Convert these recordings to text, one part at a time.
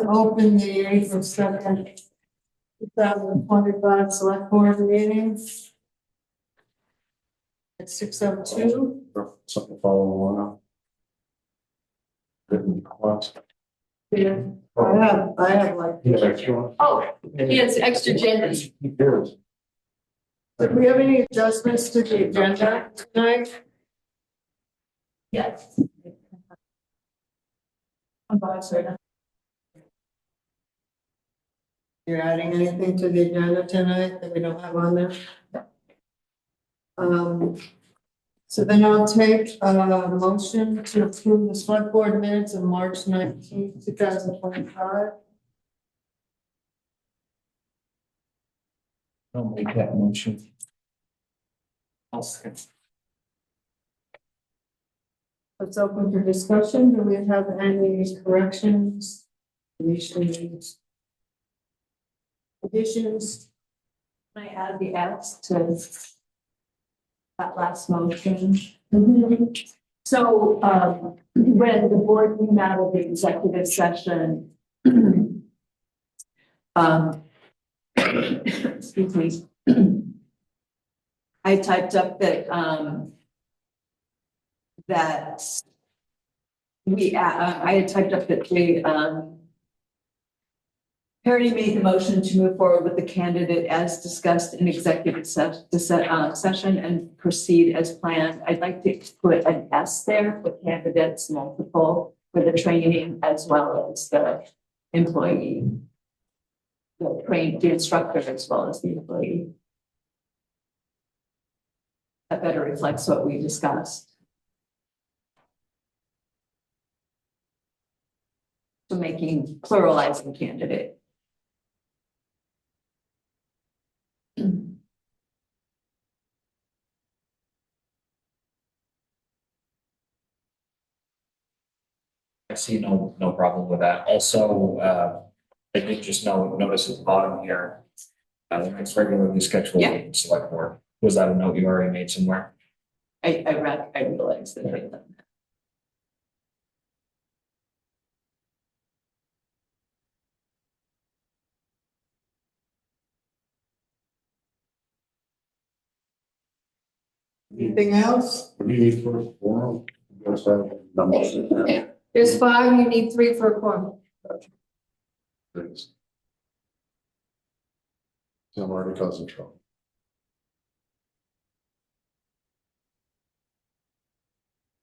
to open the April 2nd, 2025 select board meeting at 6:02. Something follow along. Yeah, I have like. Oh, he has extra agendas. Do we have any adjustments to the agenda tonight? Yes. I'm sorry. You're adding anything to the agenda tonight that we don't have on there? So then I'll take a motion to approve the select board minutes of March 19th, 2025. I'll make that motion. I'll second. Let's open for discussion. Do we have any corrections, deletions, additions? Can I add the X to that last motion? So, when the board came out of the executive session, excuse me, I typed up that, I had typed up that Parity made the motion to move forward with the candidate as discussed in executive session and proceed as planned. I'd like to put an S there for candidates multiple for the training as well as the employee. The instructor as well as the employee. That better reflects what we discussed. So making pluralizing candidate. I see no problem with that. Also, I did just notice at the bottom here, the next regularly scheduled Yeah. select board. Was that a note you already made somewhere? I realized that. Yeah. Anything else? There's There's 5, you need 3 for a quorum. I'm already causing trouble.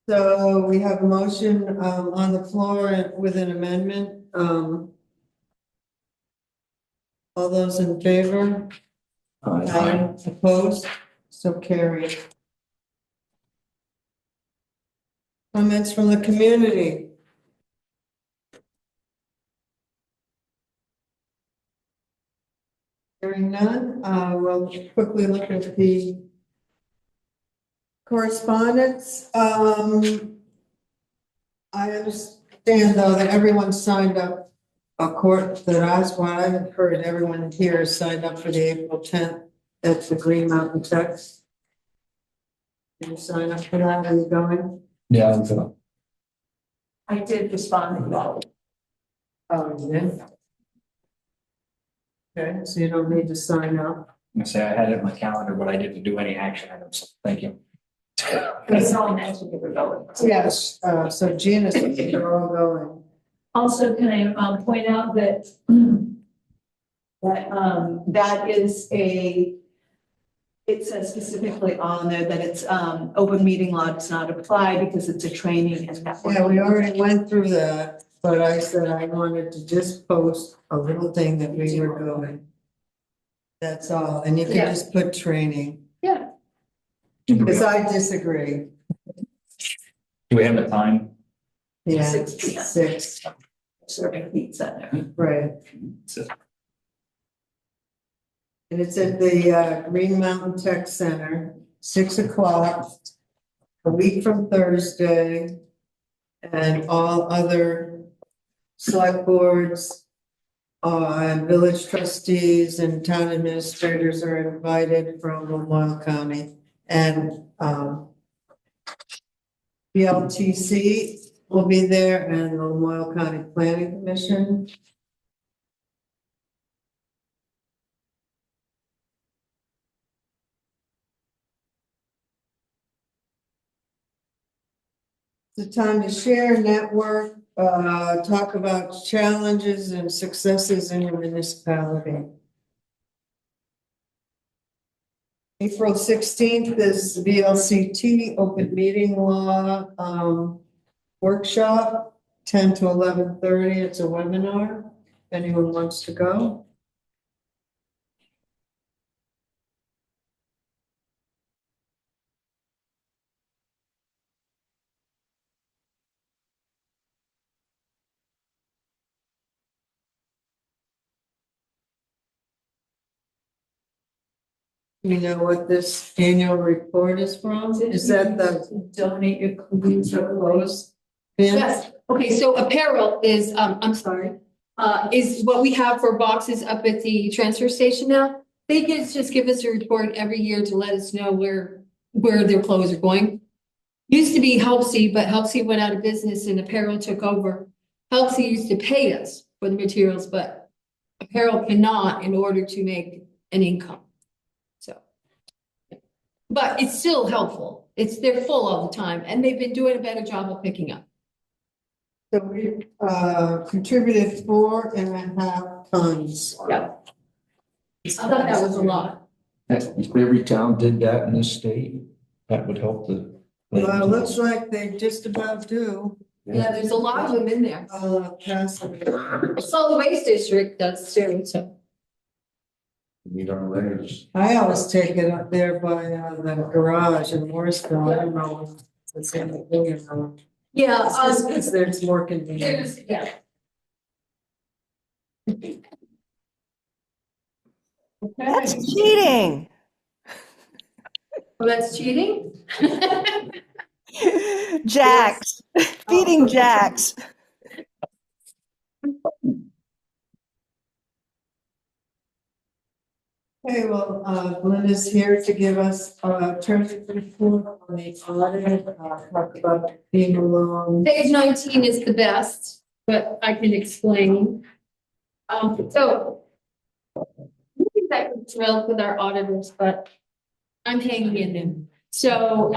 So we have a motion on the floor with an amendment. All those in favor? Aye. Opposed? So carried. Comments from the community? Hearing none, we'll quickly look at the correspondence. I understand though that everyone signed up that's why I haven't heard everyone here signed up for the April 10th at the Green Mountain Techs. Did you sign up for that? Are you going? Yeah, I'm gonna. I did respond to that. Oh, you did? Okay, so you don't need to sign up. I'm gonna say I had it in my calendar, but I didn't do any action items. So thank you. It's all mentioned if we're going. Yes, so Gina said you're all going. Also, can I point out that that is it says specifically on there that it's open meeting law does not apply because it's a training and networking. Yeah, we already went through that, but I said I wanted to just post a little thing that we were going. That's all, and you can Yeah. just put training, Yeah. because I disagree. Do we have a time? Yeah, 6 p.m. 6, Serving pizza there. right. So, And it's at the Green Mountain Tech Center, 6 o'clock, a week from Thursday. And all other select boards, village trustees and town administrators are invited from Wolcott County. And BLTC will be there and the Wolcott County Planning Commission. The time to share, network, talk about challenges and successes in your municipality. April 16th is VLCT open meeting law, workshop, 10 to 11:30. It's a webinar. If anyone wants to go. You know what this annual report is from? Is that the Donate your clothes or clothes. bin? Yes, okay, so apparel is, I'm sorry, is what we have for boxes up at the transfer station now. They just give us a report every year to let us know where their clothes are going. Used to be Helpsy, but Helpsy went out of business and apparel took over. Helpsy used to pay us for the materials, but apparel cannot in order to make an income. So. But it's still helpful. They're full all the time and they've been doing a better job of picking up. So we contributed 4.5 tons. Yeah. I thought that was a lot. If every town did that in this state, that would help the. Well, it looks like they just about do. Yeah, there's a lot of them in there. I'll pass it. Solid Waste District does too, so. Need our letters. I always take it up there by the garage in Morrisville. I don't know if it's in the thing or not. Yeah, It's just 'cause there's more convenience. yeah. That's cheating. Well, that's cheating? Jacks, feeding jacks. Okay, well, Glenda's here to give us a turn report on the audit, talk about being alone. Page 19 is the best, but I can explain. So. I don't think that we're thrilled with our auditors, but I'm hanging in there. So,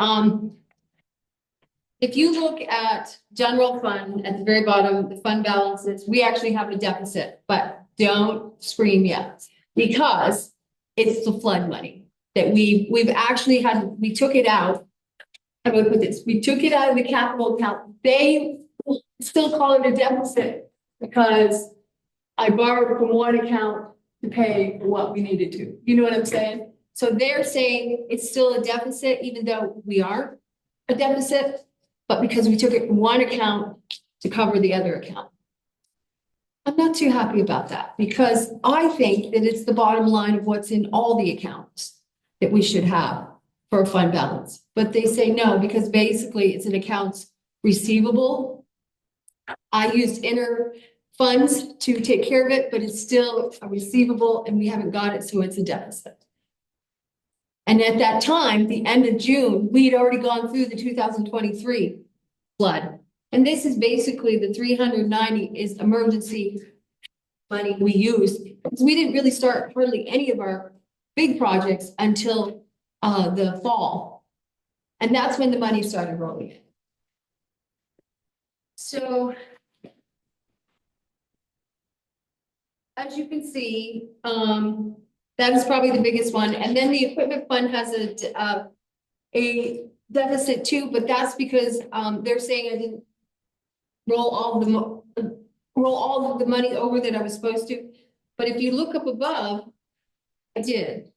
if you look at general fund at the very bottom, the fund balances, we actually have a deficit, but don't scream yet. Because it's the flood money that we've actually had, we took it out. How do I put this? We took it out of the capital account. They still call it a deficit because I borrowed from one account to pay for what we needed to. You know what I'm saying? So they're saying it's still a deficit, even though we aren't a deficit, but because we took it from one account to cover the other account. I'm not too happy about that because I think that it's the bottom line of what's in all the accounts that we should have for a fund balance. But they say no, because basically it's an accounts receivable. I used inner funds to take care of it, but it's still a receivable and we haven't got it, so it's a deficit. And at that time, the end of June, we had already gone through the 2023 flood. And this is basically the 390 is emergency money we used. Because we didn't really start hardly any of our big projects until the fall. And that's when the money started rolling in. So as you can see, that is probably the biggest one. And then the equipment fund has a deficit too, but that's because they're saying I didn't roll all of the money over that I was supposed to. But if you look up above, I did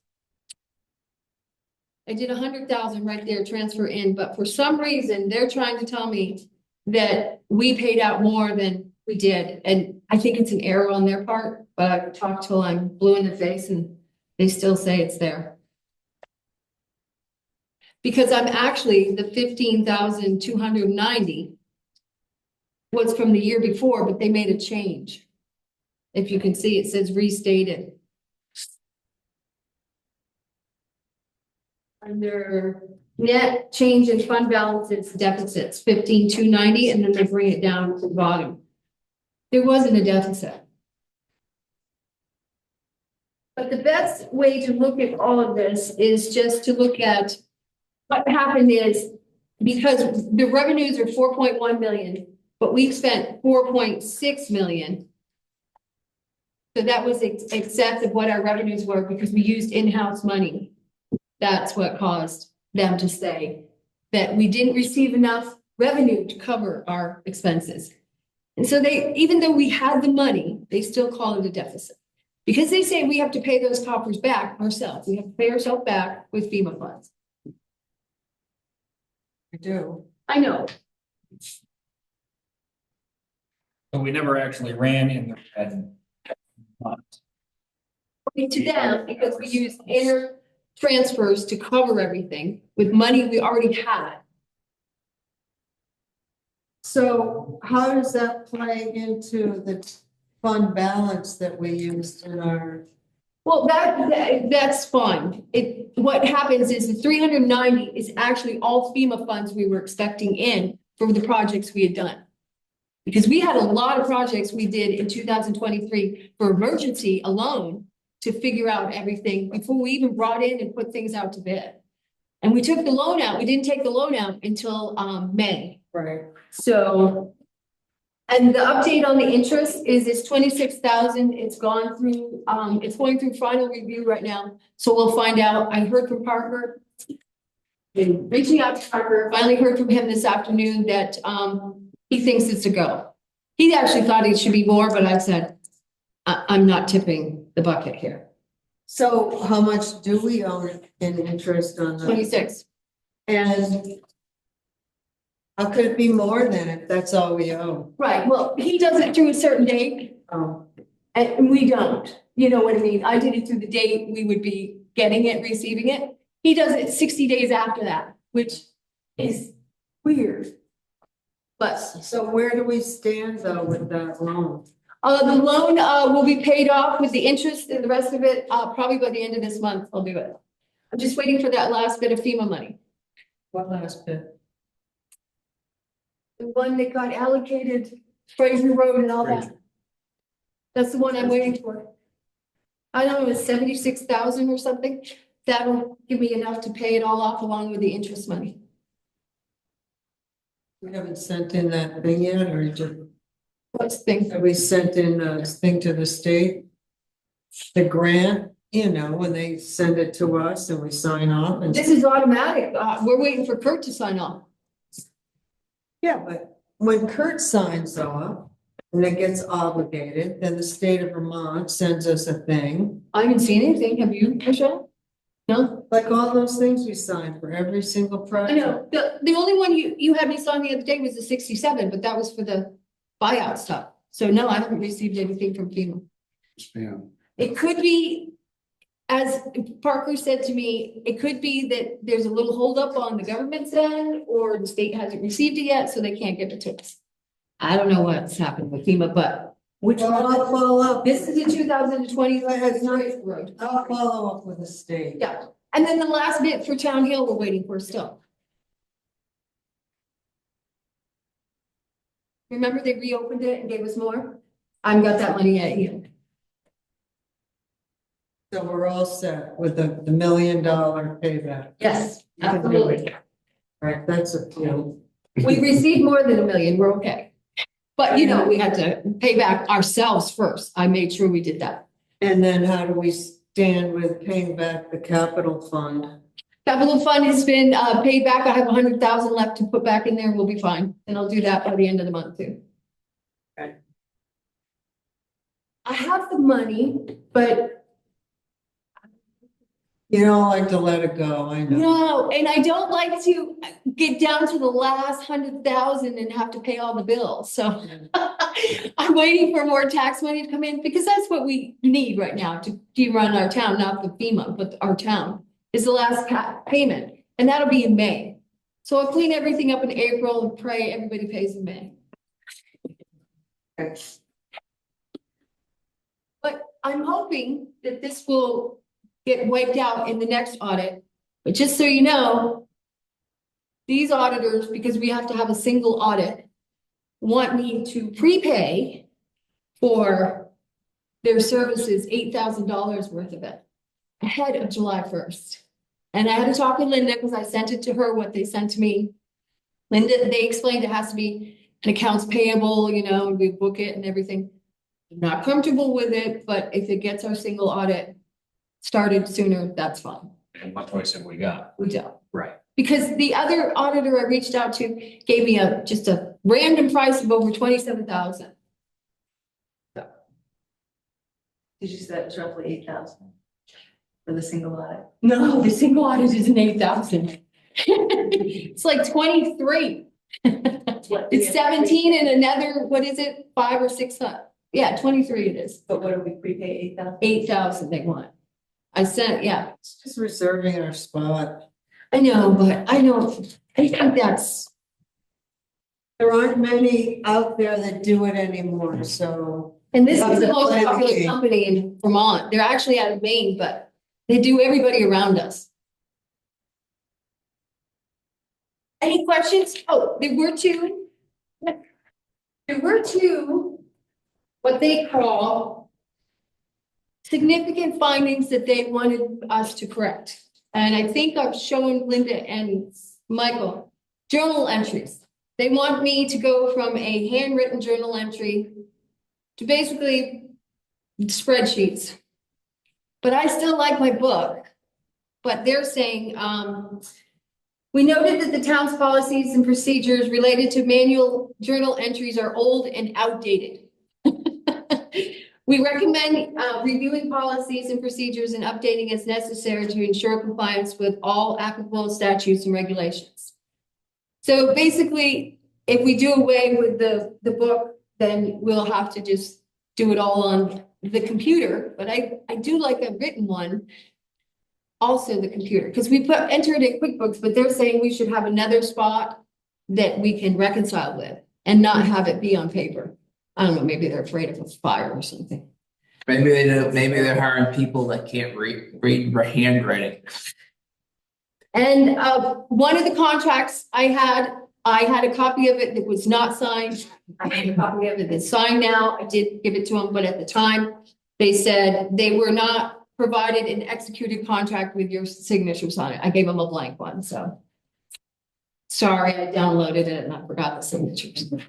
100,000 right there transfer in, but for some reason they're trying to tell me that we paid out more than we did. And I think it's an error on their part, but I've talked till I'm blue in the face and they still say it's there. Because I'm actually the 15,290 was from the year before, but they made a change. If you can see, it says restated. Under net change in fund balance, it's deficits, 15,290, and then they bring it down to the bottom. There wasn't a deficit. But the best way to look at all of this is just to look at what happened is because the revenues are 4.1 million, but we've spent 4.6 million. So that was excess of what our revenues were because we used in-house money. That's what caused them to say that we didn't receive enough revenue to cover our expenses. And so they, even though we had the money, they still call it a deficit. Because they say we have to pay those coppers back ourselves. We have to pay ourselves back with FEMA funds. I do. I know. But we never actually ran in the red. To them, because we use inter transfers to cover everything with money we already had. So how does that play into the fund balance that we used in our? Well, that's fine. What happens is the 390 is actually all FEMA funds we were expecting in for the projects we had done. Because we had a lot of projects we did in 2023 for emergency alone to figure out everything before we even brought in and put things out to bid. And we took the loan out. We didn't take the loan out until May. Right. So, and the update on the interest is it's 26,000. It's gone through, it's going through final review right now. So we'll find out. I heard from Parker. Been reaching out to Parker, finally heard from him this afternoon that he thinks it's a go. He actually thought it should be more, but I said, I'm not tipping the bucket here. So how much do we own in interest on the? 26. And how could it be more than if that's all we owe? Right, well, he does it through a certain date Oh, and we don't, you know what I mean? I did it through the date we would be getting it, receiving it. He does it 60 days after that, which is weird. But so where do we stand though with that loan? the loan will be paid off with the interest and the rest of it, probably by the end of this month, I'll do it. I'm just waiting for that last bit of FEMA money. What last bit? The one that got allocated, Fraser Road and all that. That's the one I'm waiting for. I don't know, it was 76,000 or something. That'll give me enough to pay it all off along with the interest money. We haven't sent in that thing yet, or just, What's the thing? have we sent in a thing to the state? The grant, you know, when they send it to us and we sign off and. This is automatic. We're waiting for Kurt to sign off. Yeah, but when Kurt signs off and it gets obligated, then the state of Vermont sends us a thing. I haven't seen anything. Have you, Michelle? No? Like all those things we sign for every single I project. know. The only one you had me sign the other day was the 67, but that was for the buyout stuff. So no, I haven't received anything from FEMA. Spam. It could be, as Parker said to me, it could be that there's a little holdup on the government's end or the state hasn't received it yet, so they can't give it to us. I don't know what's happened with FEMA, but which Well, I'll one? follow up. This is the 2020 road. I'll follow up with the state. Yeah, and then the last bit for Town Hill, we're waiting for still. Remember they reopened it and gave us more? I haven't got that money yet either. So we're all set with the $1 million payback. Yes, absolutely. Right, that's a, you know, We received more than $1 million, we're okay. But you know, we had to pay back ourselves first. I made sure we did that. and then how do we stand with paying back the capital fund? Capital fund has been paid back. I have 100,000 left to put back in there. We'll be fine. And I'll do that by the end of the month too. Okay. I have the money, but You don't like to let it go, I know. no, and I don't like to get down to the last 100,000 and have to pay all the bills. So I'm waiting for more tax money to come in because that's what we need right now to run our town, not the FEMA, but our town is the last payment. And that'll be in May. So I'll clean everything up in April and pray everybody pays in May. Okay. But I'm hoping that this will get wiped out in the next audit. But just so you know, these auditors, because we have to have a single audit, want me to prepay for their services, $8,000 worth of it ahead of July 1st. And I had to talk to Linda because I sent it to her what they sent to me. Linda, they explained it has to be an accounts payable, you know, we book it and everything. I'm not comfortable with it, but if it gets our single audit started sooner, that's fine. And what choice have we got? We don't. Right. Because the other auditor I reached out to gave me just a random price of over 27,000. Did you say that was roughly 8,000 for the single audit? No, the single audit isn't 8,000. It's like 23. It's 17 and another, what is it, 5 or 6? Yeah, 23 it is. But what do we prepay 8,000? 8,000 they want. I sent, yeah, It's just reserving our spot. I know, but I think that's, There aren't many out there that do it anymore, so. and this is the Yeah, most but- popular company in Vermont. They're actually out of Maine, but they do everybody around us. Any questions? Oh, there were two. What they call significant findings that they wanted us to correct. And I think I've shown Linda and Michael journal entries. They want me to go from a handwritten journal entry to basically spreadsheets. But I still like my book. But they're saying, we noted that the town's policies and procedures related to manual journal entries are old and outdated. We recommend reviewing policies and procedures and updating as necessary to ensure compliance with all applicable statutes and regulations. So basically, if we do away with the book, then we'll have to just do it all on the computer. But I do like a written one. Also the computer, because we enter it in QuickBooks, but they're saying we should have another spot that we can reconcile with and not have it be on paper. I don't know, maybe they're afraid of a fire or something. Maybe they don't, maybe they're hiring people that can't read handwriting. And one of the contracts I had a copy of it that was not signed. I have a copy of it that's signed now. I did give it to them, but at the time they said they were not provided an executed contract with your signatures on it. I gave them a blank one, so. Sorry, I downloaded it and I forgot the signatures. And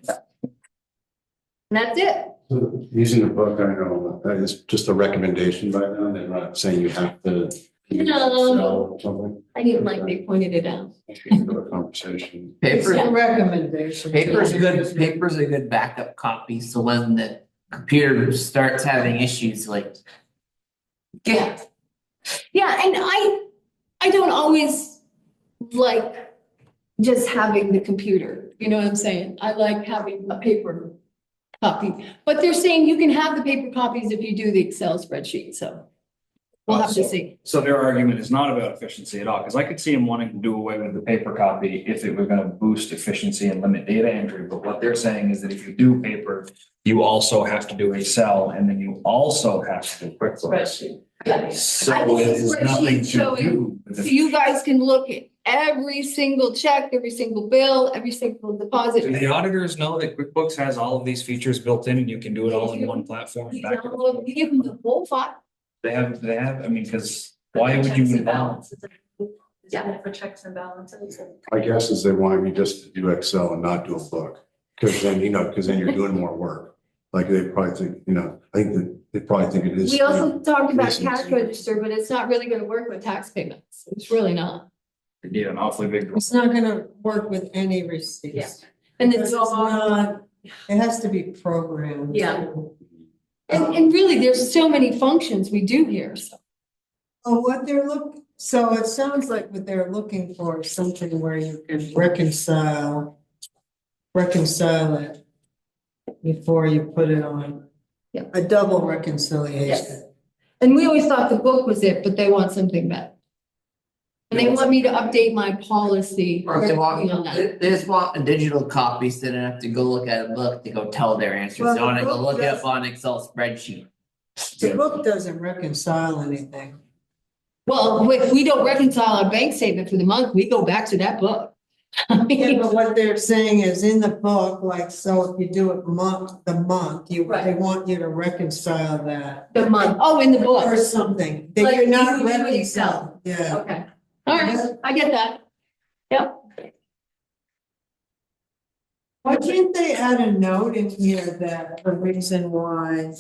that's it. So using the book, I know that is just a recommendation by them. They're not saying you have to. No. Sell something. I didn't like they pointed it out. Into a conversation. It's Paper, a recommendation. paper's a good backup copy, so when the computer starts having issues, like, Yeah. Yeah, and I don't always like just having the computer, you know what I'm saying? I like having a paper copy, but they're saying you can have the paper copies if you do the Excel spreadsheet, so we'll have to see. So their argument is not about efficiency at all, because I could see them wanting to do away with the paper copy if it were gonna boost efficiency and limit data entry. But what they're saying is that if you do paper, you also have to do Excel, and then you also have to do QuickBooks. Spreadsheet. Yeah. So I think it the is nothing spreadsheet to showing- do with So the. you guys can look at every single check, every single bill, every single Do deposit. the auditors know that QuickBooks has all of these features built in and you can do it all in one platform? You Back and download, forth? you give them the whole file. They have, I mean, because why would you Checks and involve? balances. Isn't it for checks and balances? My guess is they want you just to do Excel and not do a book. Because then, because then you're doing more work. Like they probably think, I think that they probably think it is. We also talked about Listen. cash register, but it's not really gonna work with tax payments. It's really not. You need an awfully big. It's not gonna work with any receipts. And Because it's it's not, it has to be programmed. Yeah. And really, there's so many functions we do here, so. Oh, so it sounds like what they're looking for is something where you can reconcile it before you put it on. Yeah. A double reconciliation. Yes. And we always thought the book was it, but they want something better. And they want me to update my policy. or if they on want, that. they just want a digital copy, so they don't have to go look at a book to go tell their answers. Well, They wanna the go book look it does- up on Excel spreadsheet. The book doesn't reconcile anything. Well, if we don't reconcile our bank statement for the month, we go back to that book. I Yeah, mean, but what they're saying is in the book, like, so if you do it the month, they Right. want you to reconcile that. the month, oh, in the book. Or something, that Like you're you not do in reconciling, Excel. yeah. Okay, all right, I get that. Yep. Why can't they add a note in here that the reason why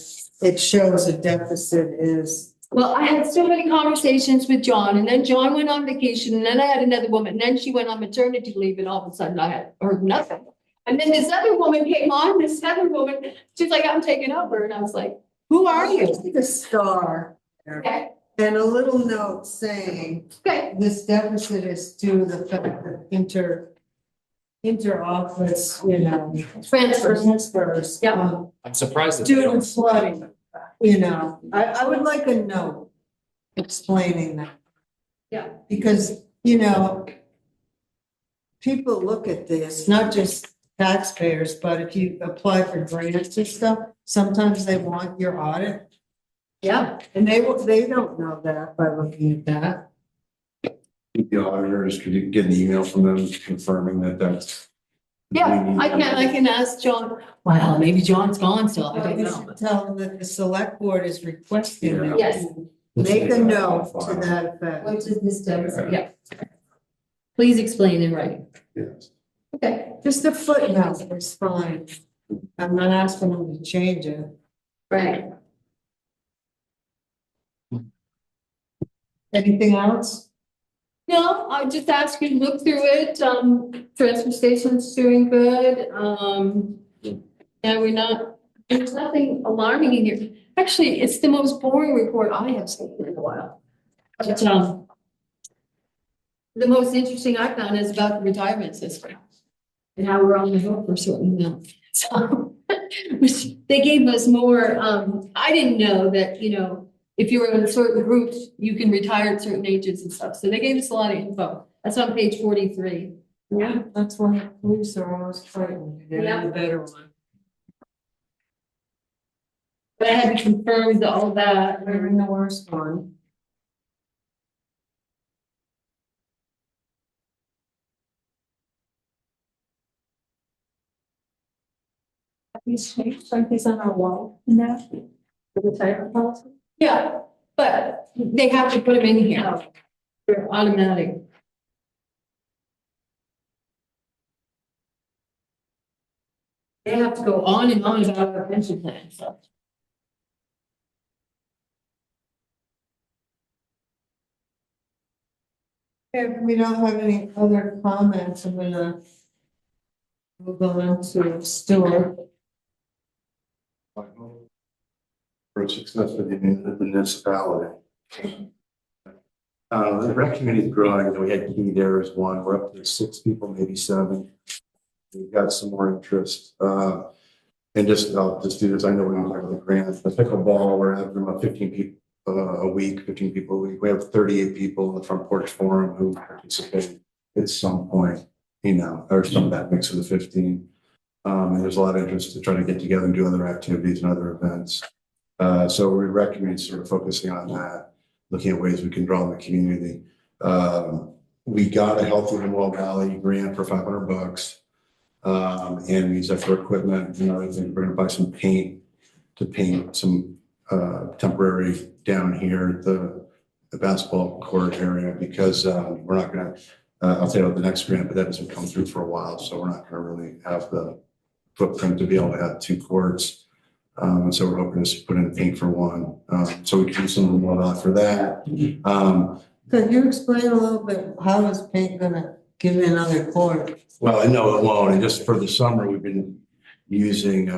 it shows a deficit is? Well, I had so many conversations with John, and then John went on vacation, and then I had another woman, and then she went on maternity leave, and all of a sudden I had heard nothing. And then this other woman came on, this other woman, she's like, I'm taking over, and I was like, who are you? The star. Okay, And a little note saying, okay, this deficit is due to the fact that inter-office, transfers. Yeah. I'm surprised that they Due to don't. flooding, I would like a note explaining that. Yeah. Because, people look at this, not just taxpayers, but if you apply for grants and stuff, sometimes they want your audit. yeah, And they don't know that by looking at that. The auditors, could you get an email from them confirming that that's? yeah, I can ask John, well, maybe John's gone still, I don't You know. should tell them that the select board is requesting that. Yes. Make a note to that effect. What is this deficit? Yeah. Please explain in writing. Yes. Okay, Just a footnote is fine. I'm not asking them to change it. right. Anything else? No, I just ask you to look through it, transfer station's doing good, and there's nothing alarming in here. Actually, it's the most boring report I have seen in a while. But, the most interesting I found is about the retirement system. And how we're on the hook for a certain amount, so, which they gave us more, I didn't know that, if you were in certain groups, you can retire at certain ages and stuff. So they gave us a lot of info. That's on page 43. Yeah, that's why police are always frightened. They're the better one. But I had to confirm all that. They're in the worst one. These changed, aren't these on our wall now? The retirement policy? Yeah, but they have to put them in here. They're automatic. They have to go on and on about our pension plan, so. If we don't have any other comments, I'm gonna move on to Stuart. For success of the municipality. The rec committee is growing, and we had key there as one, we're up to 6 people, maybe 7. We've got some more interest, and I'll just do this, I know we don't have the grant, the pickleball, we're having about 15 people a week, 15 people a week, we have 38 people in the front porch forum who participate at some point, or some of that mix of the 15. And there's a lot of interest to try to get together and do other activities and other events. So we recommend sort of focusing on that, looking at ways we can draw in the community. We got a Healthy and Well Valley grant for $500. And we use that for equipment and other things. We're gonna buy some paint to paint some temporary down here at the basketball court area because we're not gonna, I'll tell you about the next grant, but that doesn't come through for a while. So we're not gonna really have the footprint to be able to have 2 courts. And so we're hoping to put in paint for one. So we can do some more for that. Could you explain a little bit, how is paint gonna give you another court? Well, I know it won't. And just for the summer, we've been using,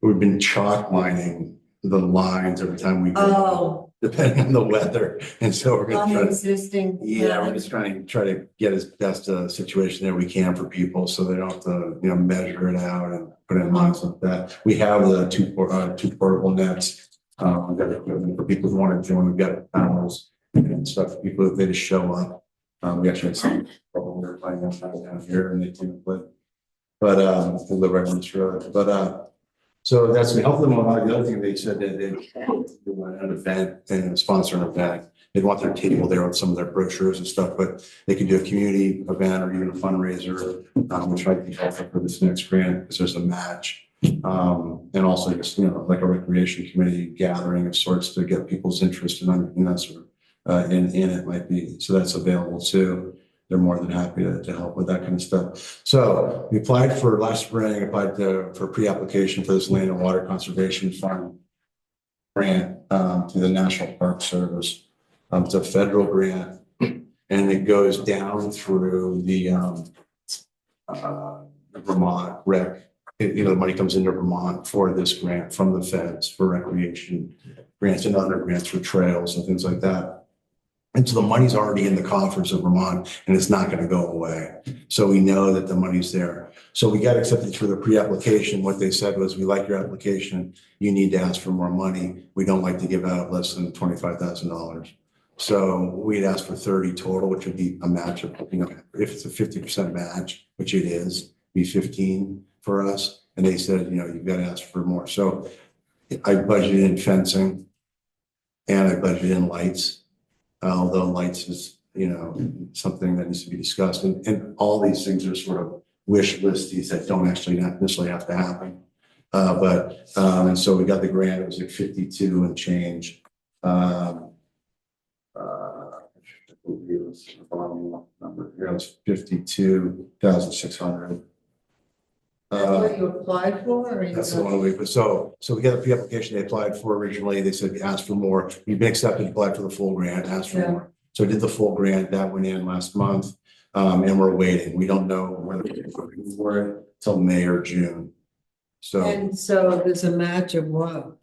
we've been chalk lining the lines every time we go, Oh, depending on the weather. And so we're on gonna the try to, existing. yeah, we're just trying to get as best a situation there we can for people so they don't have to, measure it out and put in lines like that. We have the two portable nets. We've got equipment for people who want to join. We've got panels and stuff for people if they just show up. We actually had some problem they're playing down here and they didn't play. But they live right on this road. But so that's to help them a lot. The other thing they said that they do an event and sponsor an event. They'd want their table there with some of their brochures and stuff, but they could do a community event or even a fundraiser, which might be helpful for this next grant because there's a match. And also just, like a recreation committee gathering of sorts to get people's interest in that sort of in it might be. So that's available too. they're more than happy to help with that kind of stuff. So we applied for last spring, for pre-application for this Land and Water Conservation Fund grant through the National Park Service. It's a federal grant, and it goes down through the Vermont rec. The money comes into Vermont for this grant from the feds for recreation grants and other grants for trails and things like that. And so the money's already in the coffers of Vermont, and it's not going to go away. So we know that the money's there. So we got accepted through the pre-application. What they said was, we like your application. You need to ask for more money. We don't like to give out less than $25,000. So we'd asked for 30 total, which would be a match of, if it's a 50% match, which it is, be 15 for us. And they said, you've got to ask for more. So I budgeted in fencing and I budgeted in lights. Although lights is, something that needs to be discussed, and all these things are sort of wish listies that don't actually not necessarily have to happen. And so we got the grant. It was like 52 and change. It was 52,600. That's what you applied for? Or That's the one so we got a pre-application they applied for originally. They said, ask for more. You've been accepted, applied for the full grant, ask for more. So I did the full grant, that went in last month. And we're waiting. We don't know whether we're looking for it till May or June. So And so there's a match of what?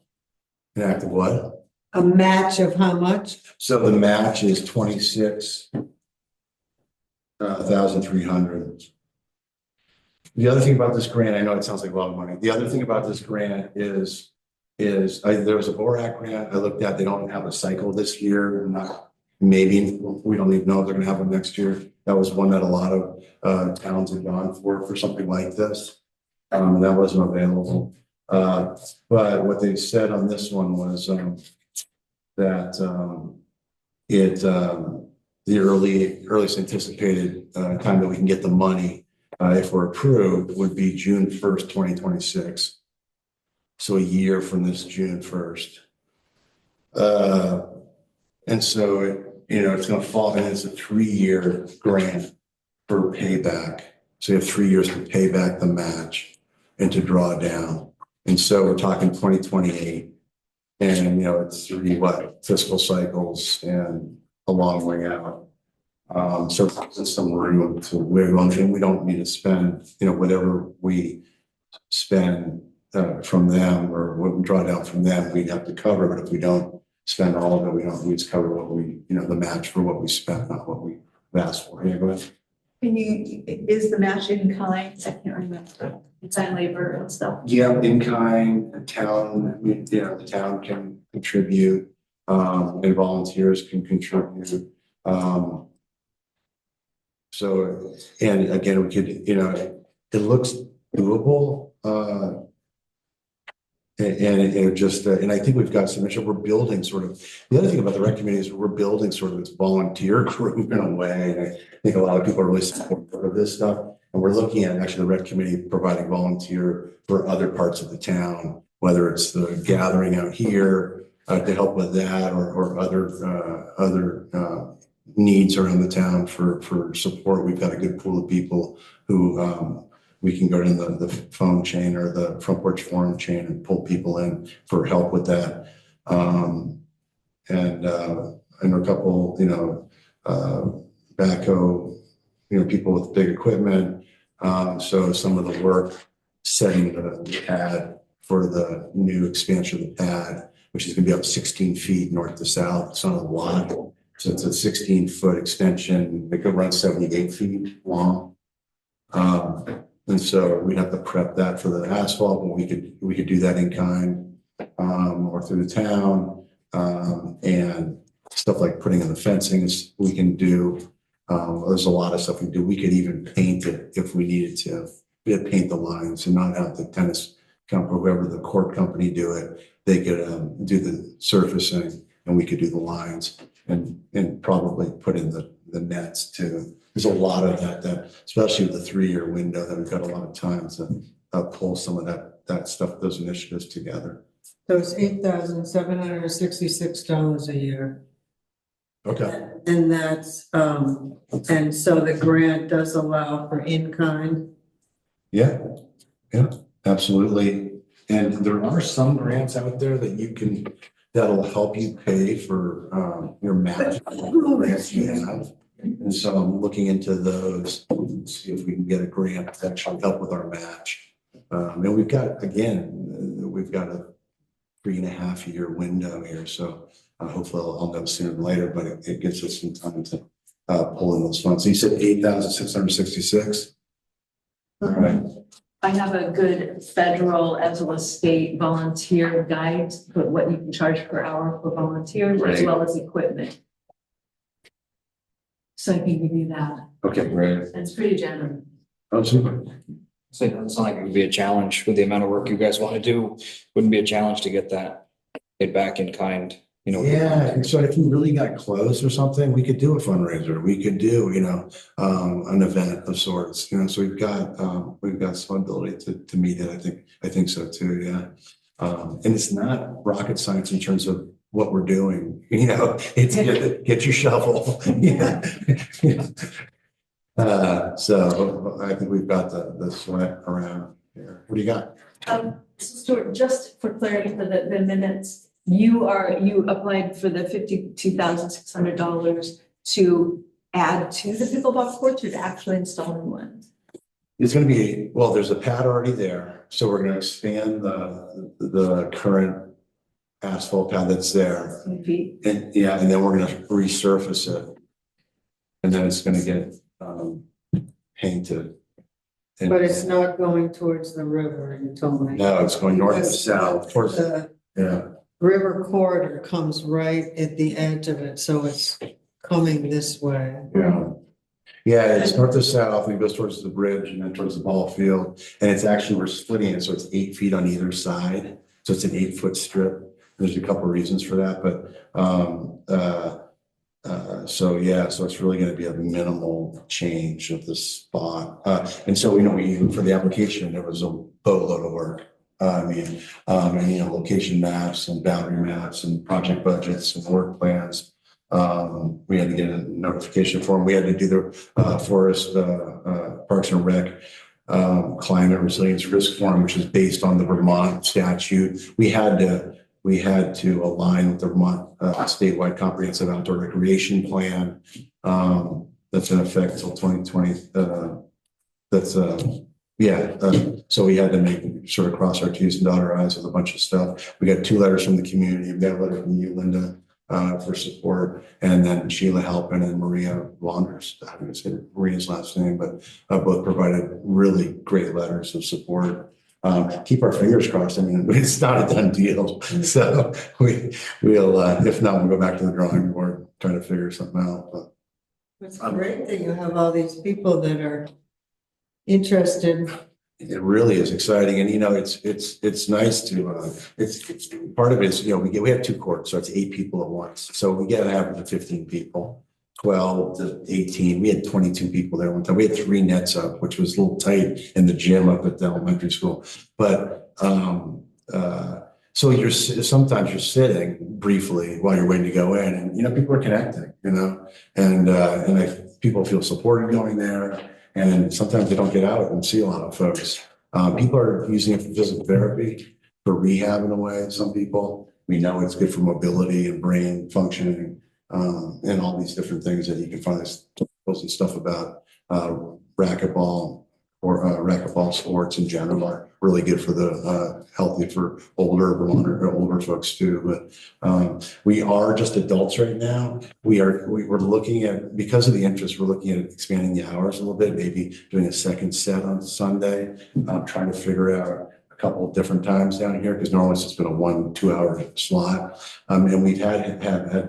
an act of what? A match of how much? So the match is 26,300. The other thing about this grant, I know it sounds like a lot of money. The other thing about this grant is there was a BORAC grant I looked at. They don't have a cycle this year. Maybe we don't even know if they're going to have one next year. That was one that a lot of towns had gone for something like this. That wasn't available. But what they said on this one was that the earliest anticipated time that we can get the money, if we're approved, would be June 1st, 2026. So a year from this June 1st. And so, it's going to fall, and it's a 3-year grant for payback. So you have 3 years to pay back the match and to draw down. And so we're talking 2028. And, it's 3 fiscal cycles and a long way out. So there's some room to wiggle, and we don't need to spend, whatever we spend from them or what we draw down from them, we'd have to cover. But if we don't spend all of it, we just cover what we, the match for what we spent, not what we asked for. Yeah, go ahead. Is the match in kind? I can't remember. It's on labor and stuff. Yeah, in kind, the town, the town can contribute, and volunteers can contribute. So, and again, we could, it looks doable. And I think we've got submission. We're building sort of, the other thing about the rec committee is we're building sort of this volunteer group in a way. And I think a lot of people are really supportive of this stuff. And we're looking at actually the rec committee providing volunteer for other parts of the town, whether it's the gathering out here to help with that or other needs around the town for support. We've got a good pool of people who we can go in the phone chain or the front porch forum chain and pull people in for help with that. And I know a couple, backhoe, people with big equipment. So some of the work setting the pad for the new expansion of the pad, which is going to be up 16 feet north to south. It's not a lot. So it's a 16-foot extension. It could run 78 feet long. And so we'd have to prep that for the asphalt, but we could do that in kind or through the town. And stuff like putting in the fencing we can do. There's a lot of stuff we do. We could even paint it if we needed to. We could paint the lines and not have the tennis company, whoever the court company do it. They could do the surfacing and we could do the lines and probably put in the nets too. There's a lot of that, especially with the 3-year window, that we've got a lot of time to pull some of that stuff, those initiatives together. So it's $8,766 a year. Okay. and that's, and so the grant does allow for in-kind. Yeah, yeah, absolutely. And there are some grants out there that you can, that'll help you pay for your match grants you have. And so I'm looking into those, see if we can get a grant to actually help with our match. And we've got, again, we've got a 3.5 year window here, so hopefully I'll know sooner than later, but it gives us some time to pull in those funds. So you said 8,666. All right. I have a good federal as well as state volunteer guide, but what you can charge per hour for volunteers as Right. well as equipment. So I can give you that. Okay, great. It's pretty generous. Oh, super. So it doesn't sound like it would be a challenge with the amount of work you guys want to do. Wouldn't be a challenge to get that paid back in kind, you know. Yeah, and so if we really got close or something, we could do a fundraiser. We could do, an event of sorts, so we've got some ability to meet it. I think so too, yeah. And it's not rocket science in terms of what we're doing, it's get your shovel. Yeah. So I think we've got the sweat around here. What do you got? So Stuart, just for clarity for the minutes, you applied for the $52,600 to add to the pickleball courts or to actually install new ones? It's going to be, well, there's a pad already there, so we're going to expand the current asphalt pad that's there. 10 feet. And then we're going to resurface it. And then it's going to get painted. And- But it's not going towards the river, you told me. No, it's going north and Because south towards, The yeah. river corridor comes right at the edge of it, so it's coming this way. Yeah. Yeah, it's north to south, and it goes towards the bridge and then towards the ball field. And it's actually, we're splitting it, so it's 8 feet on either side. So it's an 8-foot strip. There's a couple of reasons for that, but so it's really going to be a minimal change of the spot. And so, for the application, there was a boatload of work. Location maps and boundary maps and project budgets and work plans. We had to get a notification form. We had to do the forest Parks and Rec climate resilience risk form, which is based on the Vermont statute. We had to align with the Vermont statewide comprehensive outdoor recreation plan that's in effect until 2020. So we had to sort of cross our T's and dot our I's with a bunch of stuff. We got 2 letters from the community. We got a letter from you, Linda, for support, and then Sheila Halpin and Maria Wanders. I haven't said Maria's last name, but both provided really great letters of support. Keep our fingers crossed. It's not a done deal. So we'll if not, we'll go back to the drawing board, trying to figure something out. But It's great that you have all these people that are interested. it really is exciting. And, it's nice to, it's part of it is, we have 2 courts, so it's 8 people at once. So we get an average of 15 people, 12 to 18. We had 22 people there one time. We had 3 nets up, which was a little tight in the gym up at the elementary school. But, so sometimes you're sitting briefly while you're waiting to go in, and, people are connecting, and people feel supported going there. And sometimes they don't get out and see a lot of folks. People are using it for physical therapy, for rehab in a way. Some people, we know it's good for mobility and brain functioning, and all these different things that you can find some stuff about racquetball or racquetball sports in general are really good for the healthy for older folks too. But we are just adults right now. We're looking at, because of the interest, we're looking at expanding the hours a little bit, maybe doing a second set on Sunday. Trying to figure out a couple of different times down here, because normally it's just been a 1-2 hour slot. And we've had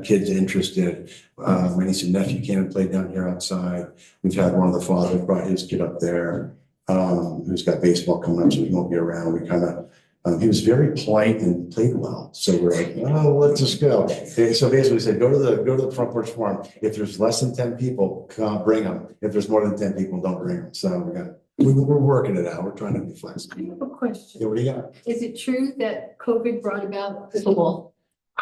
kids interested. My niece and nephew came and played down here outside. We've had one of the fathers brought his kid up there, who's got baseball coming up, so he won't be around. We kind of, he was very polite and played well. So we're like, oh, let's just go. Okay, so basically we said, go to the front porch forum. If there's less than 10 people, bring them. If there's more than 10 people, don't bring them. So we're working it out. We're trying to be I flexible. have a question. Yeah, what do you got? Is it true that COVID brought about pickleball?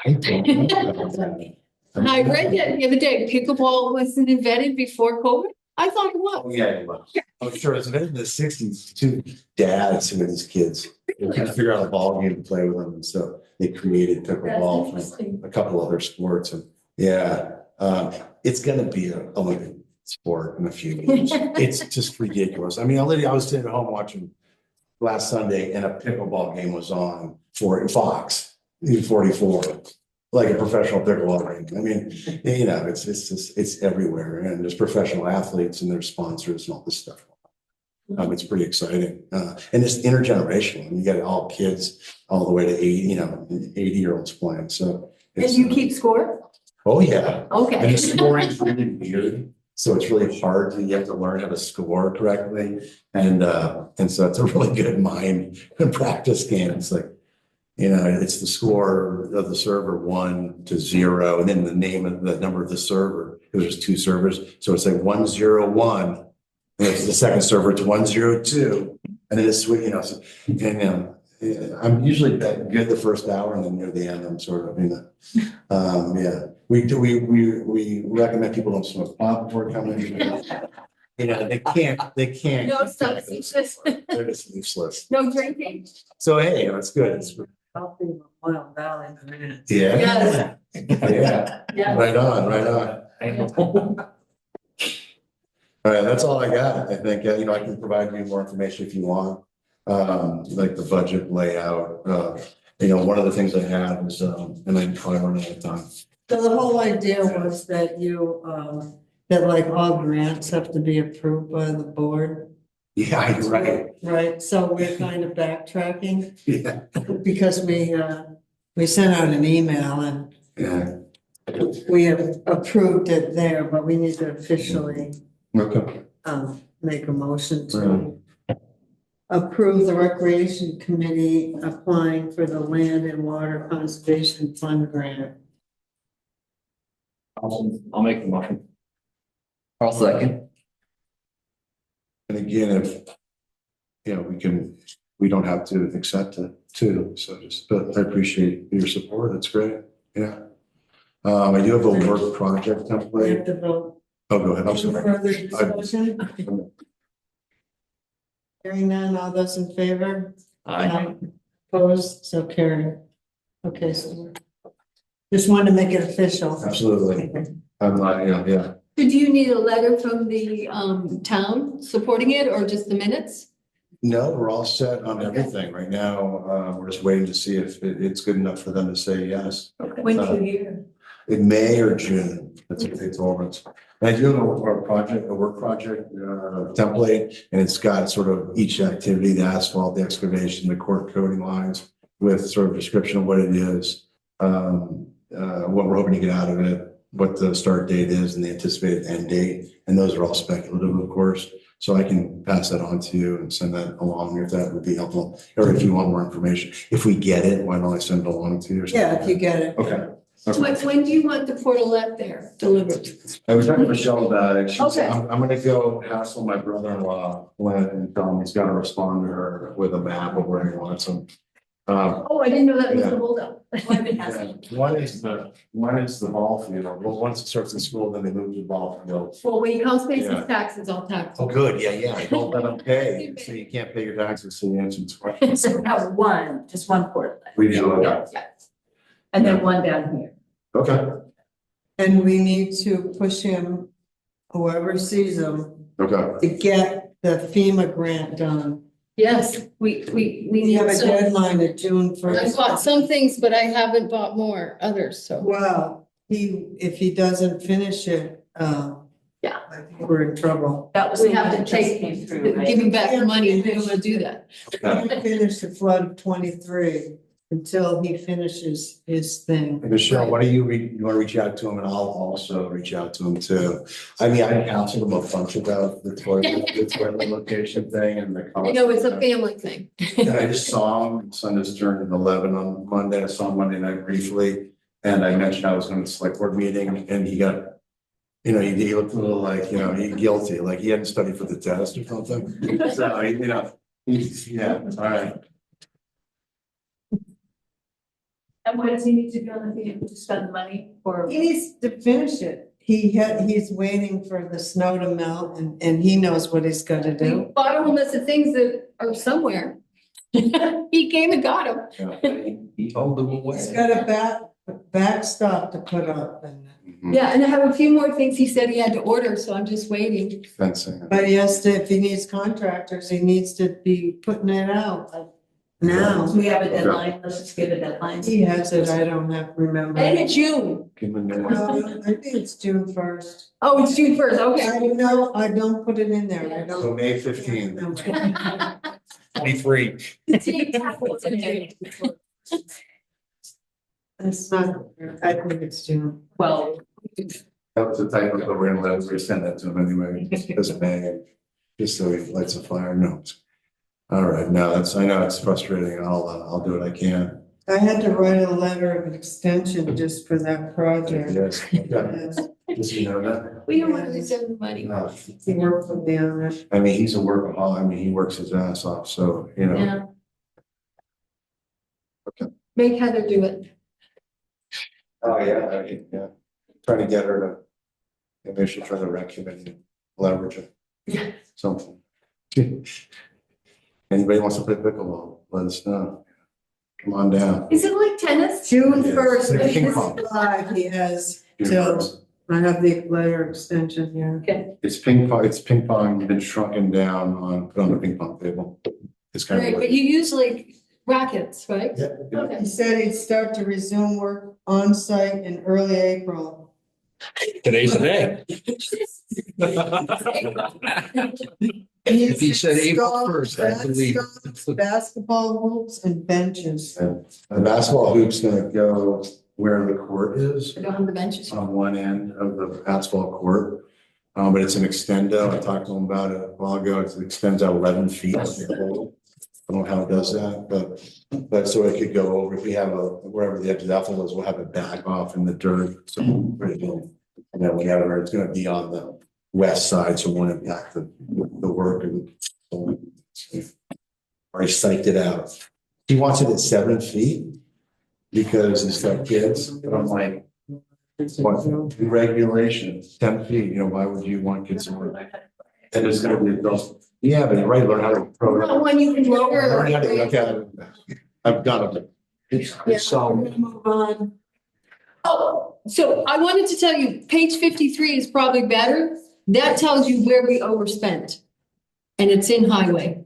I don't know about that. I read that the other day, pickleball wasn't invented before COVID. I thought it Oh, was. yeah, it was. I'm sure it's in the sixties, two dads with his kids. They couldn't figure out a ball game to play with them, and so they created pickleball from a couple other sports, and yeah. It's gonna be an Olympic sport in a few years. It's just ridiculous. I mean, I was sitting at home watching last Sunday and a pickleball game was on for Fox, 44, like a professional pickleball game. I mean, you know, it's just, it's everywhere, and there's professional athletes and there's sponsors and all this stuff. It's pretty exciting. And it's intergenerational. You got all kids all the way to 80-year-olds playing. So. And you keep score? Oh, yeah. Okay. And the scoring is really weird. So it's really hard. You have to learn how to score correctly. And so it's a really good mind and practice game. It's like, it's the score of the server 1-0, and then the name of the number of the server. There's 2 servers. So it's like 101. And it's the second server, it's 102. And then it's, I'm usually that good the first hour, and then near the end, I'm sort of, yeah. We recommend people don't smoke pot before coming. They can't. No substances, They're just useless. no drinking. So, hey, it's good. Healthy Wild Valley. Yeah. Yes. Yeah. Right on. I know. All right, that's all I got. I think, I can provide you more information if you want. Like the budget layout, one of the things I have is, and I probably run out of time. So the whole idea was that that like all grants have to be approved by the board. Yeah, you're right. Right, so we're kind of backtracking Yeah. because we sent out an email and Yeah. we have approved it there, but we need to officially Okay. make a motion to approve the Recreation Committee applying for the Land and Water Conservation Fund grant. I'll make the motion. I'll second. And again, if, we don't have to accept it too. So but I appreciate your support. It's great. Yeah. I do have a work project We have template. to vote. Oh, go ahead. I'm Any sorry. further discussion? Hearing none, all those in favor? Opposed, so carried. Okay, so just wanted to make it official. Absolutely. I'm not, yeah. So do you need a letter from the town supporting it or just the minutes? No, we're all set on everything right now. We're just waiting to see if it's good enough for them to say yes. When do you hear? In May or June, that's what they told us. And I do have a work project template, and it's got sort of each activity, the asphalt, the excavation, the court coating lines with sort of description of what it is, what we're hoping to get out of it, what the start date is and the anticipated end date. And those are all speculative, of course. So I can pass that on to you and send that along if that would be helpful, or if you want more information. If we get it, why don't I send it along to you or something? Yeah, if you get it. Okay. When do you want the portalette there delivered? I was talking to Michelle about it. She said, Okay. I'm gonna go hassle my brother-in-law, Glenn, and tell him he's gotta respond to her with a map of where he wants them. Oh, I didn't know that was Yeah. the holdup. One is the ball field. Well, once it starts in school, then they move to the ball field. Well, when you house basis Yeah. taxes, all taxes. Oh, good. Yeah. Don't let them pay. So you can't pay your taxes, so you answer this question. So now just one portlet. We do, okay. Yeah. And then one down here. Okay. And we need to push him, whoever sees him, Okay. to get the FEMA grant done. Yes, we We need have a some. deadline of June I first. bought some things, but I haven't bought more others, so. Well, if he doesn't finish it, Yeah. I think we're in trouble. That was. We have to the one that take, just came through, right? give him back the money if they want to do that. He can't finish the flood of 23 until he finishes his thing. Michelle, why don't you want to reach out to him, and I'll also reach out to him too. I mean, I counseled him a bunch about the toilet location thing and the cost. You know, it's a family thing. And I just saw him, son just turned 11 on Monday. I saw him Monday night briefly. And I mentioned I was going to the select board meeting, and he got, he looked a little like, he guilty, like he hadn't studied for the test or something. So, yeah, all right. And what does he need to do on the fee to spend the money for? He needs to finish it. He's waiting for the snow to melt and he knows what he's gotta We do. bought him a list of things that are somewhere. He came and got them. He hauled them He's away. got a backstop to put up and, Yeah, and I have a few more things he said he had to order, so I'm just waiting. Fencing. but he has to, if he needs contractors, he needs to be putting it out like now. Do we have a deadline? Let's just give a deadline. He has it, I don't have, remember. End of June. Give him a minute. I think it's June 1st. Oh, it's June 1st, okay. I don't put it in there, I don't. So May 15th. 23. It's not, I think it's June. Well, That was the type of, we're gonna let us send that to him anyway, as a May, just so he lights a fire, no. All right, no, I know it's frustrating, I'll do what I can. I had to write a letter of extension just for that project. Yes, okay. Yes, Does he know that? We don't want to lose the money. No. he worked with me on it. I mean, he's a workaholic, I mean, he works his ass off, so, you know. Yeah. Okay. Make Heather do it. Oh, yeah, yeah, trying to get her to, maybe she'll try to rec committee and leverage it, something. Anybody wants to play pickleball, let us know. Come on down. Is it like tennis? June Yes. 1st, Like ping this pong. is live, he has June till, 1st. I have the letter extension here. It's ping pong, been shrunken down put on the ping pong table. It's kind Right, of. but you use like rackets, right? Yeah, yeah. Okay. He said he'd start to resume work on site in early April. Today's the day. If he said April Install 1st, I believe. basketball hoops and benches. And the basketball hoop's gonna go where the court is, Put on the benches. on one end of the asphalt court. But it's an extendo. I talked to him about it a while ago. It extends out 11 feet. I don't know how it does that, but so it could go over, if we have wherever the edge of the outfall is, we'll have it back off in the dirt. So, and then whenever it's gonna be on the west side, so it won't impact the work and. Already psyched it out. He wants it at 7 feet because he's got kids, but I'm like, what, regulations, 10 feet, you know, why would you want kids in work? And it's gonna be adults. Yeah, but you're right, learn how to throw it Not up. one you can lower. Learn how to- okay, I've got it. It's solid. Move on. Oh, so I wanted to tell you, page 53 is probably better. That tells you where we overspent. And it's in highway.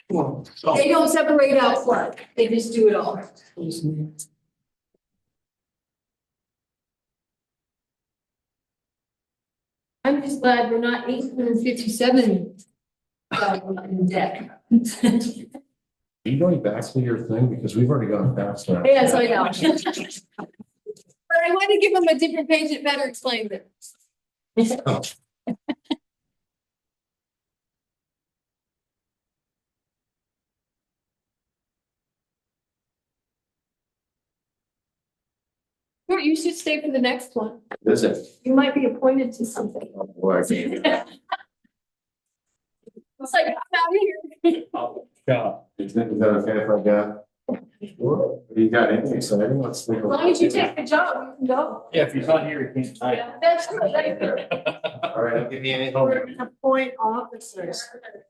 They don't separate out flood, they just do it all. I'm just glad we're not 857 in debt. Are you going back to your thing? Because we've already gone past that. Yes, I know. But I want to give them a different page that better explains it. Oh. Or you should stay for the next one. Is it? You might be appointed to something. Oh, boy. It's like, I'm out of here. Yeah. Is that okay if I got? Sure. You got anything exciting? Let's think. As long as you take the job, you can go. Yeah, if he's not here, he can't. Yeah, that's good. All right, I'll give you any. We're gonna appoint officers.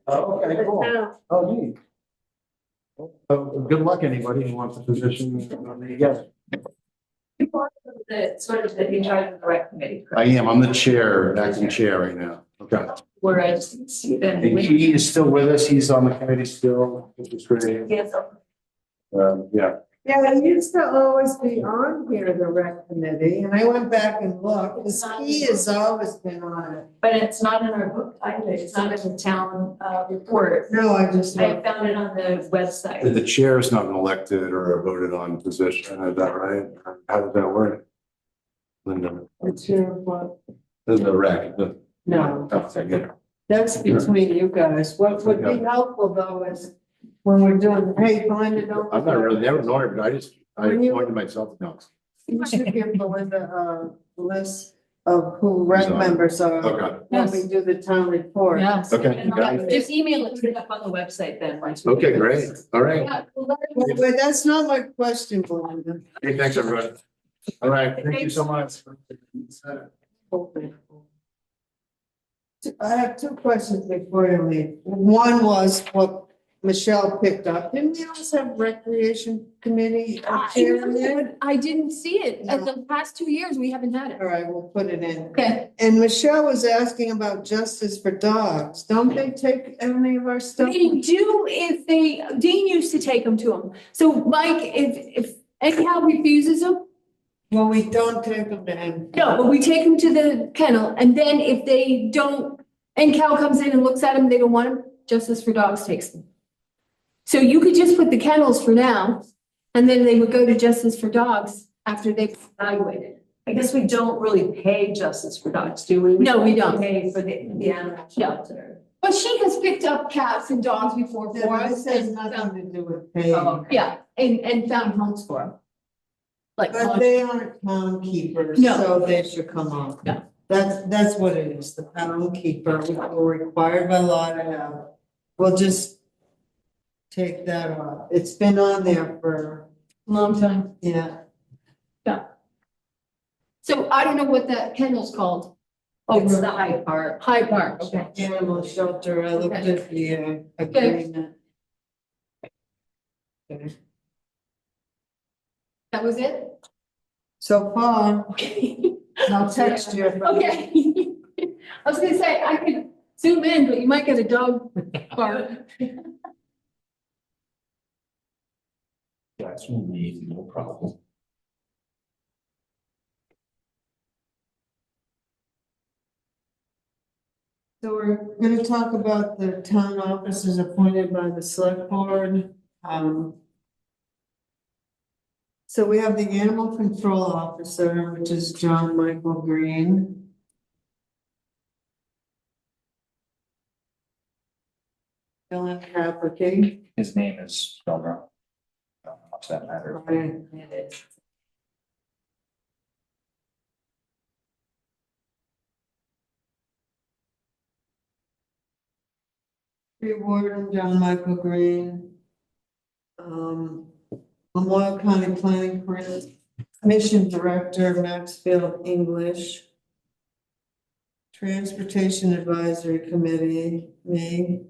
Oh, okay, cool. Now, Oh, neat. Good luck, anybody who wants a position. You got it. the sort of the in charge of the rec committee, I am. I'm the chair, acting chair right now. Okay. whereas Stephen. And he is still with us. He's on the committee still, which is great. Yes, Yeah. yeah, he used to always be on here, the rec committee, and I went back and looked, because he has always been on it. but it's not in our book either. It's not in the town report. No, I just. I found it on the website. The chair is not an elected or a voted on position. Is that right? How does that work? Linda, It's your, what? the rec. No, Yeah. that's between you guys. What would be helpful though is when we're doing, hey, Belinda, don't. I'm not really, never known her, but I When you- appointed myself. No. You should give Belinda a list of who rec members are. Okay, When we do the town report. Yes. Okay, And got it. just email it, put it up on the website then. once we- okay, great, all right. Yeah, well, Wait, that's not my question, Belinda. Hey, thanks, everybody. All right, thank you so much. I have two questions before you leave. One was what Michelle picked up. Didn't we also have recreation committee chair in there? I didn't see it. In the past 2 years, we haven't had it. All right, we'll put it in. Okay. And Michelle was asking about justice for dogs. Don't they take any of our stuff? They do if Dean used to take them to him. So Mike, if NCAL refuses them, Well, we don't take them to him. no, but we take them to the kennel, and then if they don't, NCAL comes in and looks at them, they don't want them, Justice for Dogs takes them. So you could just put the kennels for now, and then they would go to Justice for Dogs after they've evaluated. I guess we don't really pay Justice for Dogs, do we? No, we don't. Pay for the animal shelter. But she has picked up cats and dogs before Yeah, for but us. This has and nothing found- to do with pay. Oh, Yeah, and found homes for them. Like, But they aren't town keepers, No. so they should come on. No. That's what it is, the town keeper, we're required by law to have. We'll just take that off. It's been on there for, long time. yeah. So I don't know what that kennel's called. It's the Hyde Park. Hyde Park, okay. Animal shelter, I looked at the agreement. Okay. That was it? So far, Okay. I'll text you. Okay. I was gonna say, I could zoom in, but you might get a dog bark. That's easy, no problem. So we're gonna talk about the town officers appointed by the select board. So we have the animal control officer, which is John Michael Green. Dylan Capricky. His name is spelled wrong. I don't know how much that matters. Brian Tree warden, John Michael Green. Memorial County Planning Commission Director, Maxfield English. Transportation Advisory Committee, me.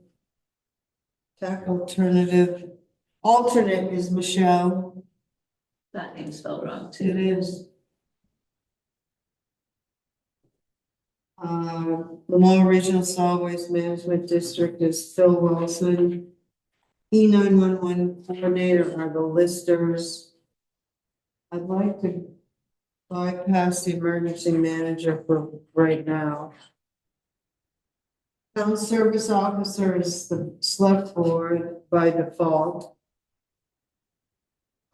TAC Alternative, alternate is Michelle. That name's spelled wrong It too. is. Lamar Regional Solid Waste Management District is Phil Wilson. E911 coordinator are the listers. I'd like to bypass the emergency manager for right now. Town service officer is the select board by default.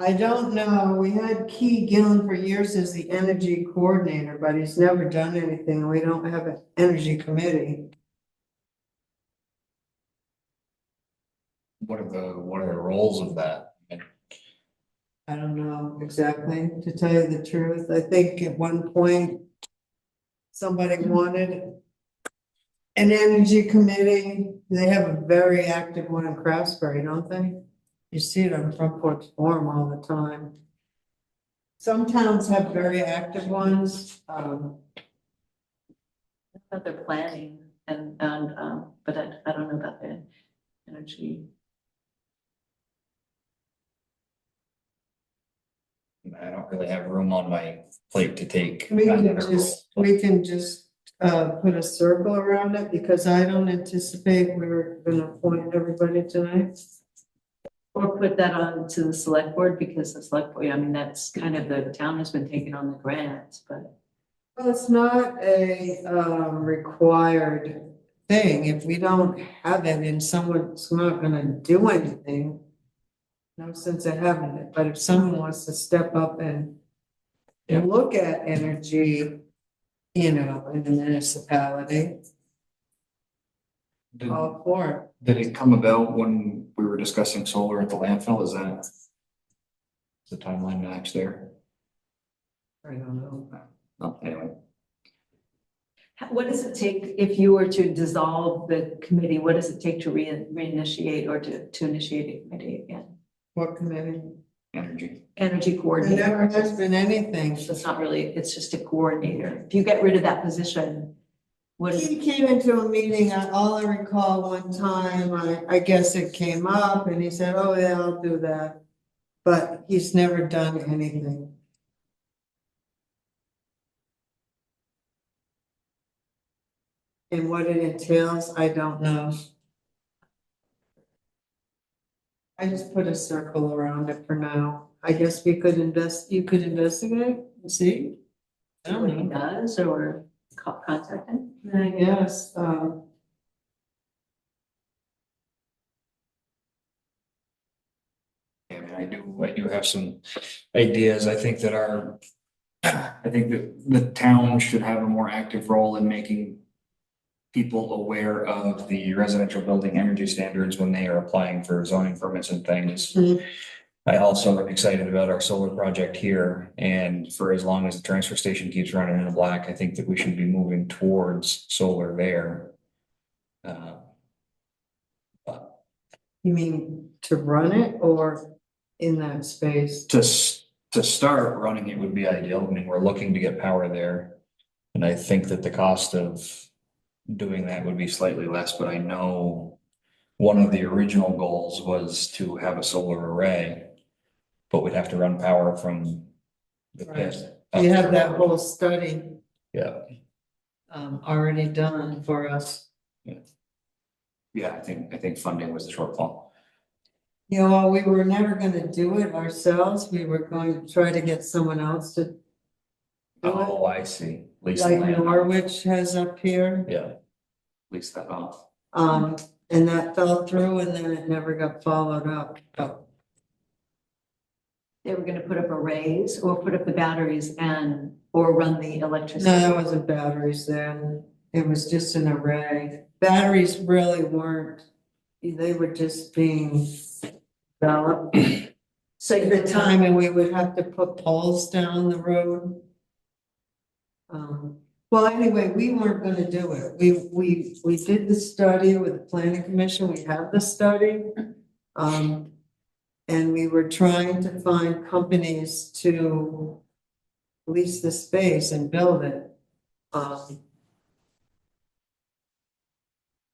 I don't know, we had Key Gillen for years as the energy coordinator, but he's never done anything. We don't have an energy committee. What are the roles of that? I don't know exactly, to tell you the truth. I think at one point, somebody wanted an energy committee. They have a very active one in Craftsbury, don't they? You see it on Front Porch Forum all the time. Some towns have very active ones. About their planning and, but I don't know about the energy. I don't really have room on my plate to take. We can another just, role. we can just, put a circle around it because I don't anticipate we're gonna appoint everybody tonight. Or put that on to the select board because the select board, I mean, that's kind of the town has been taking on the grants, but. Well, it's not a, required thing. If we don't have it and someone's not gonna do anything, no sense of having it. But if someone wants to step up and Yeah. look at energy, you know, in the municipality, Did, all for it. did it come about when we were discussing solar at the landfill? Is that the timeline match there? I don't know. Oh, anyway. What does it take if you were to dissolve the committee? What does it take to reinitiate or to initiate a committee again? What committee? Energy. Energy There coordinator. never has been anything. So it's not really, it's just a coordinator. If you get rid of that position, what is, He came into a meeting, all I recall one time, I guess it came up and he said, oh yeah, I'll do that. But he's never done anything. And what it entails, I don't know. I just put a circle around it for now. I guess we could you could investigate and see. I what he don't know. does or contact him? I guess, I mean, I do have some ideas. I think that I think that the town should have a more active role in making people aware of the residential building energy standards when they are applying for zoning permits and things. Mhm. I also am excited about our solar project here, and for as long as the transfer station keeps running in the black, I think that we should be moving towards solar there. you mean to run it or in that space? To start running it would be ideal. I mean, we're looking to get power there. And I think that the cost of doing that would be slightly less, but I know one of the original goals was to have a solar array. But we'd have to run power from the pit. You have that whole study, Yeah, already done for us. yeah, I think funding was the shortfall. You know, we were never gonna do it ourselves. We were going to try to get someone else to do Oh, I see. it, Lease like the land. Norwich has up here. Yeah. Lease that off. And that fell through and then it never got followed up. But They were gonna put up arrays or put up the batteries or run the electricity. no, that wasn't batteries then. It was just an array. Batteries really weren't, they were just being developed So at the time, and we would have to put poles down the road. Well, anyway, we weren't gonna do it. We did the study with the planning commission. We have the study. And we were trying to find companies to lease the space and build it.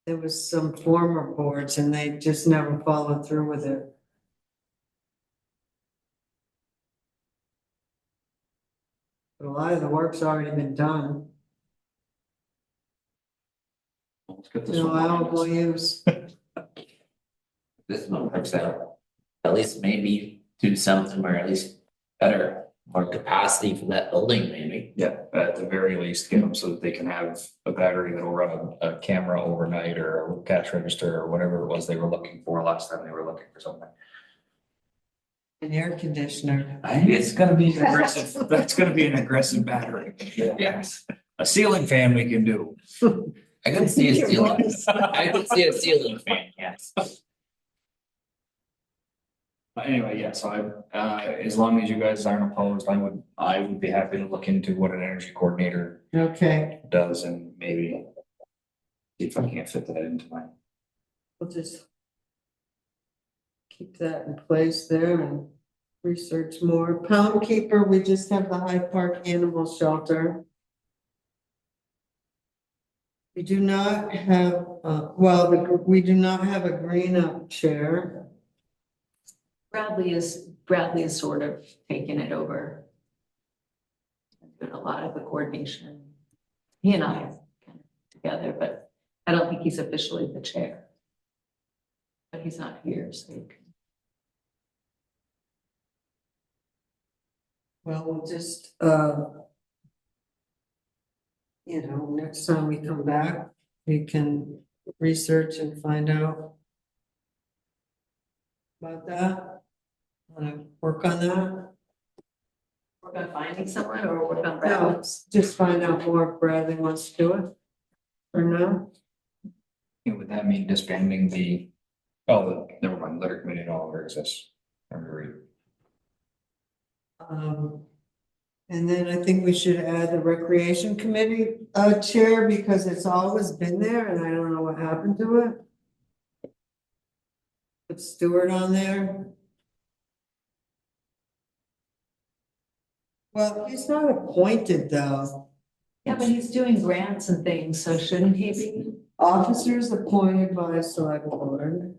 There was some former boards and they just never followed through with it. But a lot of the work's already been done. Let's get this No one. allowable use. This one works out. At least maybe do something where at least better, more capacity for that building, maybe. Yeah, at the very least, get them so that they can have a battery that'll run a camera overnight or a cash register or whatever it was they were looking for last time they were looking for something. An air conditioner. It's gonna be an aggressive, that's gonna be an aggressive battery. Yes, a ceiling fan we can do. I could see a ceiling, I could see a ceiling fan, yes. But anyway, yeah, so as long as you guys aren't opposed, I would be happy to look into what an energy coordinator Okay, does and maybe see if I can't fit that into my. we'll just keep that in place there and research more. Pound keeper, we just have the Hyde Park Animal Shelter. We do not have, we do not have a green up chair. Bradley is sort of taking it over. Doing a lot of the coordination. He and I are kind of together, but I don't think he's officially the chair. But he's not here, so you can. Well, we'll just, next time we come back, we can research and find out about that. Want to work on that? Work on finding someone or work on No, Bradley? just find out more if Bradley wants to do it or no. Would that mean disbanding never mind, litter committee no longer exists. I remember. And then I think we should add the recreation committee, chair, because it's always been there and I don't know what happened to it. Put Stewart on there. Well, he's not appointed though. Yeah, but he's doing grants and things, so shouldn't he be? Officers appointed by select board.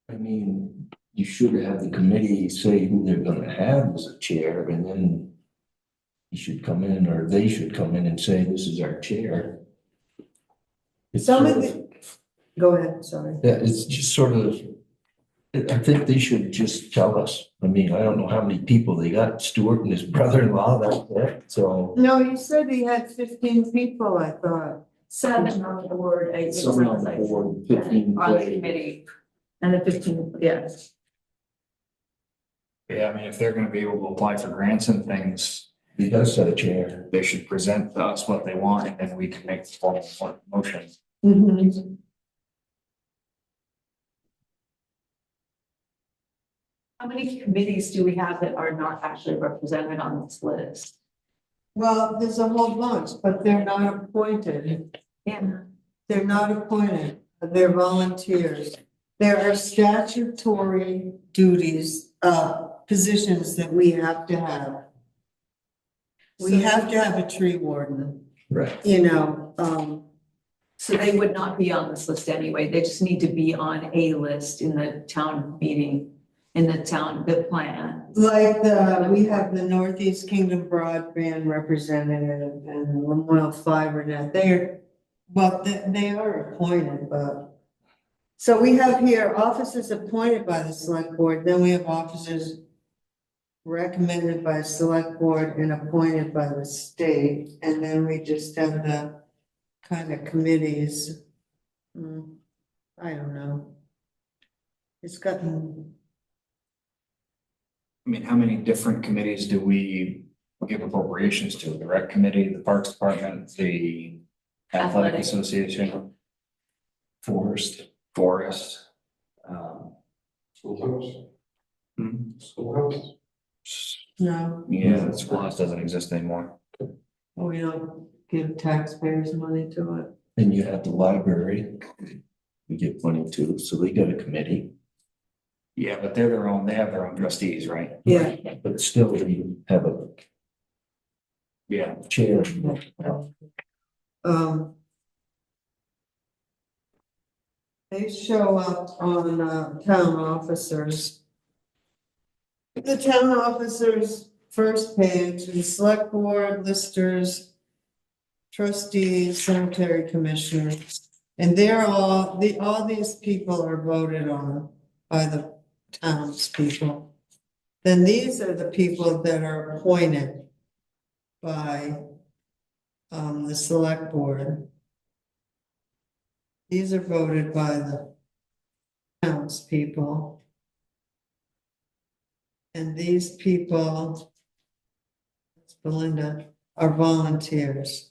I mean, you should have the committee say who they're gonna have as a chair, and then he should come in, or they should come in and say, this is our chair. It's Some sort of the, go ahead, sorry. Yeah, it's just sort of, I think they should just tell us. I mean, I don't know how many people they got, Stuart and his brother-in-law, that's it, so. No, you said he had 15 people, I thought. 7 on the board, it Someone on sounds the like. board, 15 On the play. committee, and the 15, yeah. Yeah, I mean, if they're gonna be able to apply for grants and things, He does set a chair. they should present to us what they want and then we can make the formal motion. How many committees do we have that are not actually represented on this list? Well, there's a whole bunch, but they're not appointed. Yeah. They're not appointed, they're volunteers. There are statutory duties, positions that we have to have. We have to have a tree warden, Right. you know, So they would not be on this list anyway, they just need to be on a list in the town meeting, in the plan. like we have the Northeast Kingdom Broadband representative and Lemoyle FiberNet. They are appointed, but. So we have here officers appointed by the select board, then we have officers recommended by select board and appointed by the state, and then we just have the kind of committees. I don't know. It's gotten, I mean, how many different committees do we give appropriations to? The rec committee, the parks department, the athletic Athletic. association, forest. Schoolhouse. Hmm. Schoolhouse. no, Yeah, the schoolhouse doesn't exist anymore. we don't give taxpayers money to it. Then you have the library. We get money too, so they got a committee, Yeah, but they have their own trustees, right? Yeah. but still we have a Yeah. chair. They show up on town officers. The town officers, first page, the select board, listers, trustees, cemetery commissioners. And they're all these people are voted on by the townspeople. Then these are the people that are appointed by the select board. These are voted by the townspeople. And these people, that's Belinda, are volunteers.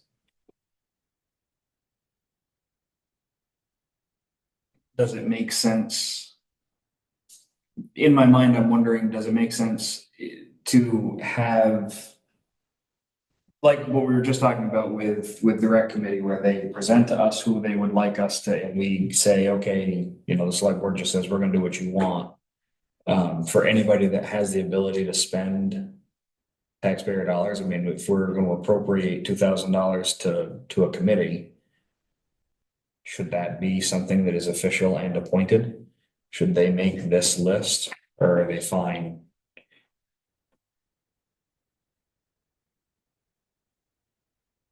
Does it make sense? In my mind, I'm wondering, does it make sense to have like what we were just talking about with the rec committee, where they present to us who they would like us to, and we say, okay, you know, the select board just says, we're gonna do what you want. For anybody that has the ability to spend taxpayer dollars, I mean, if we're gonna appropriate $2,000 to a committee, should that be something that is official and appointed? Should they make this list, or are they fine?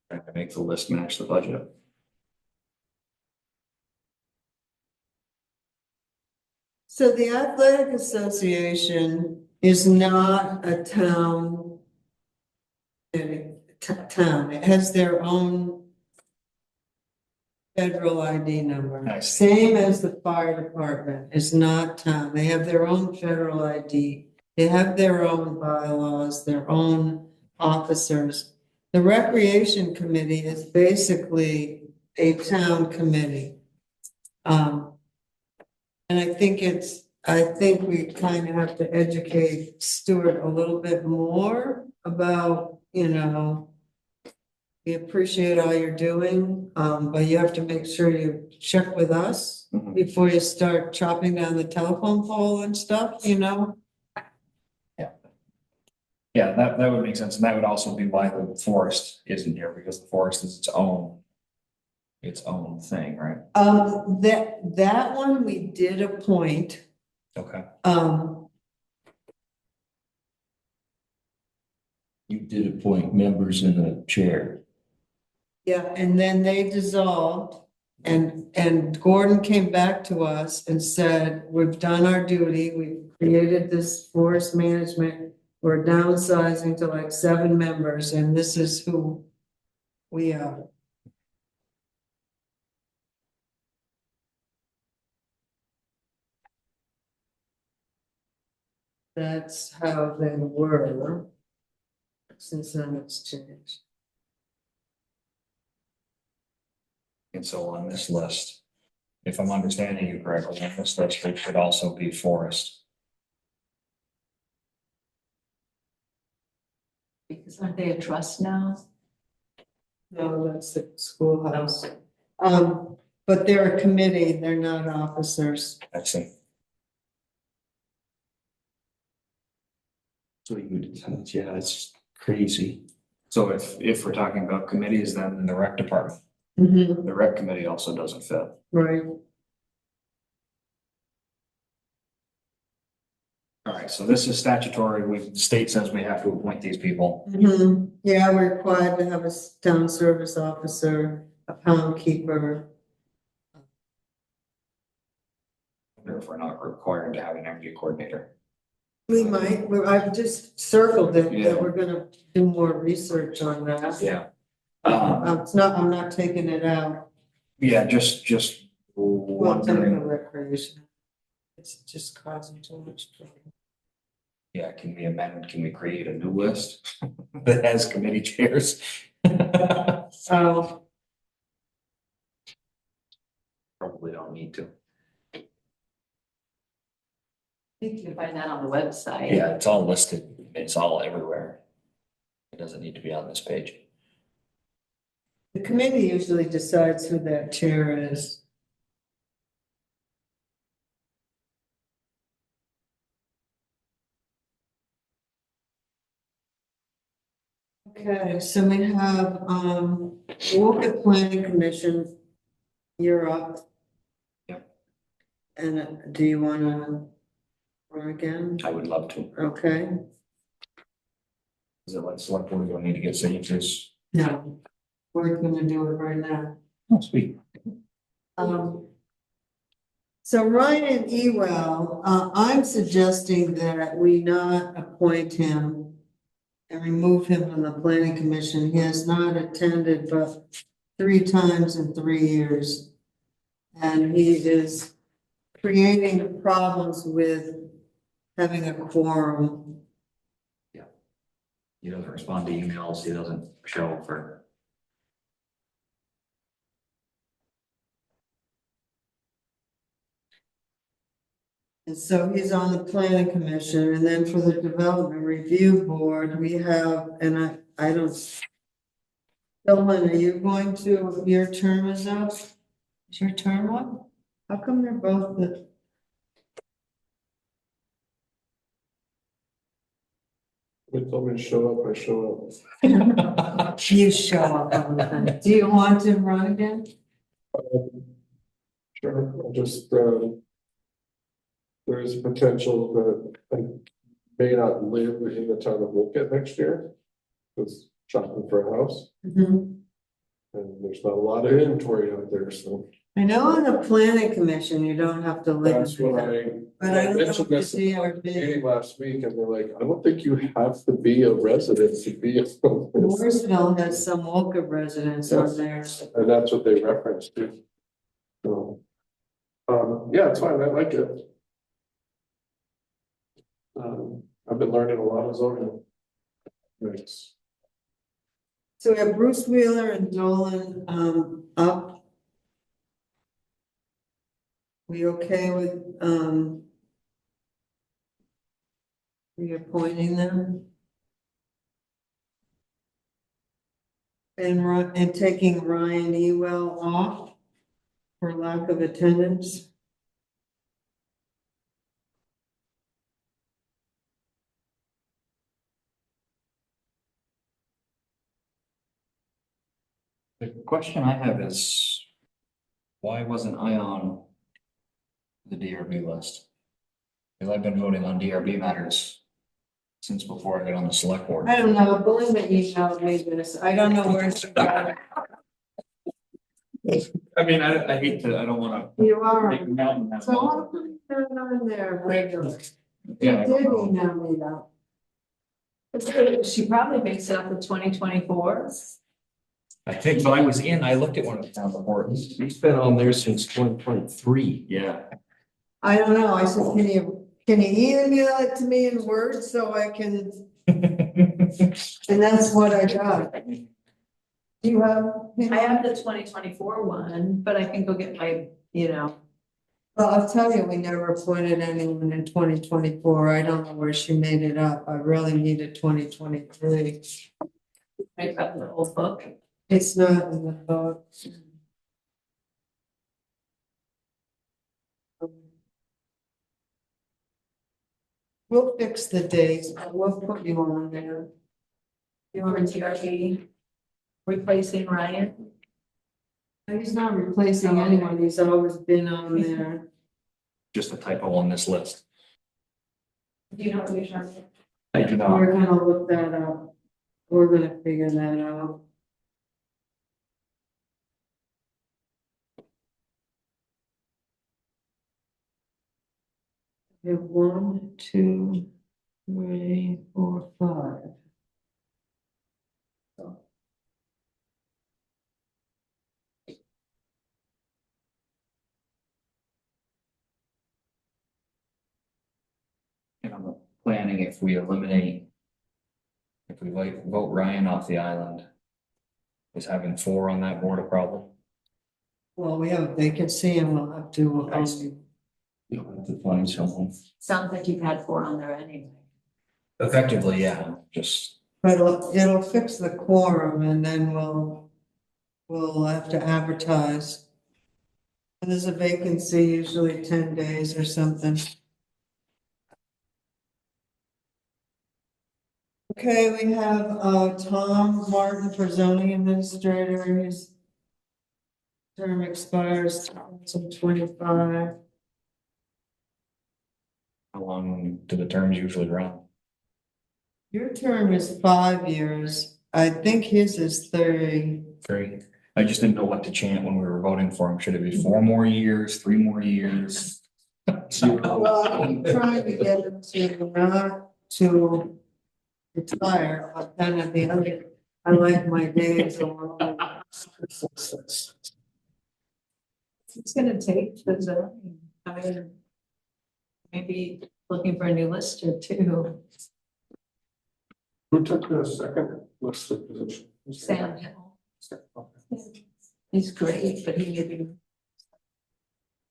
Trying to make the list match the budget. So the Athletic Association is not a town. Town, it has their own federal ID number. I see. Same as the fire department is not town. They have their own federal ID. They have their own bylaws, their own officers. The Recreation Committee is basically a town committee. And I think it's I think we kind of have to educate Stuart a little bit more about, we appreciate all you're doing, but you have to make sure you check with us Mhm. before you start chopping down the telephone pole and stuff, Yeah, that would make sense. And that would also be why the forest isn't here, because the forest is its own thing, right? That one we did appoint, Okay. You did appoint members and a chair. yeah, and then they dissolved. And Gordon came back to us and said, we've done our duty, we've created this forest management. We're downsizing to like 7 members, and this is who we are. That's how they were. Since then it's changed. And so on this list, if I'm understanding you correctly, on this list, it should also be forest. Because aren't they a trust now? No, that's the schoolhouse. But they're a committee, they're not officers. I see. So yeah, it's crazy. So if we're talking about committees, then in the rec department, Mhm, the rec committee also doesn't fit. right. All right, so this is statutory. The state says we have to appoint these people. Mhm. Yeah, we're required to have a town service officer, a pound keeper. If we're not required to have an energy coordinator. We might, I've just circled it, Yeah. that we're gonna do more research on that. Yeah. I'm not taking it out. Yeah, just We'll take the wondering, recreation. It's just causing too much trouble. yeah, can we create a new list that has committee chairs? So, Probably don't need to. I think you can find that on the website. Yeah, it's all listed. It's all everywhere. It doesn't need to be on this page. the committee usually decides who that chair is. Okay, so we have, Wolcott Planning Commission, you're up. Yep. And do you wanna run again? I would love to. Okay, Is it like select board, we don't need to get signatures? no, we're gonna do it right now. Oh, sweet. So Ryan Ewell, I'm suggesting that we not appoint him and remove him from the planning commission. He has not attended but 3 times in 3 years. And he is creating problems with having a quorum. He doesn't respond to emails. He doesn't show for. And so he's on the planning commission, and then for the development review board, we have, and I don't. Dylan, are you going to, your term is up? Is your term up? How come they're both the? They told me to show up, I show You show up all the time. Do you want to run again? up. Sure, I'll just, there is potential that I may not live in the town of Wolcott next year. Because shopping for a house, Mhm. and there's not a lot of inventory out there, so. I know on the planning commission, you don't have to live. That's what But I don't know mentioned if the this in our DRB, meeting last week, and they're like, I don't think you have to be a resident to be a. Mooresville has some Wolcott residents on there. And that's what they referenced to. So, yeah, it's fine, I like it. I've been learning a lot of zoning. Thanks. So we have Bruce Wheeler and Dolan, up. We okay with, reappointing them. And taking Ryan Ewell off for lack of attendance. The question I have is, why wasn't I on the DRB list? Because I've been voting on DRB matters since before I got on the select board. I don't know, Belinda emailed me this, I don't know where she got it. I mean, I hate to, I don't wanna. You are, make a mountain out of so a I'll put that on there regularly. You Yeah. did email me that. She probably makes it up for 2024. I think, but I looked at one of the town reports. He's been on there since 2023. Yeah. I don't know, I said, can you email it to me in Word so I can, and that's what I got. Do you have? I have the 2024 one, but I can go get my, Well, I'll tell you, we never appointed anyone in 2024. I don't know where she made it up. I really needed 2023. make up the whole book. It's not in the book. We'll fix the dates. We'll put you on there. You want TRP replacing Ryan? He's not replacing anyone. He's always been on there. Just a typo on this list. Do you know what you're talking about? I do not. We're gonna look that up. We're gonna figure that out. We have 1, 2, 3, 4, 5. And I'm planning if we eliminate. If we vote Ryan off the island. Is having 4 on that board a problem? Well, we have a vacancy and we'll have to, You'll have to find someone. Sounds like you've had 4 on there anyway. Effectively, yeah, just. but it'll fix the quorum and then we'll have to advertise. And there's a vacancy, usually 10 days or something. Okay, we have Tom Martin for zoning administrator. His term expires 2025. How long do the terms usually run? Your term is 5 years. I think his is 30. 3. I just didn't know what to chant when we were voting for him. Should it be 4 more years, 3 more years? Well, I'm trying to get him to not to retire, but then at the other, I like my days alone. It's gonna take the zoning. I mean, maybe looking for a new lister too. Who took the second listed position? Sam Hill. He's great, but he maybe.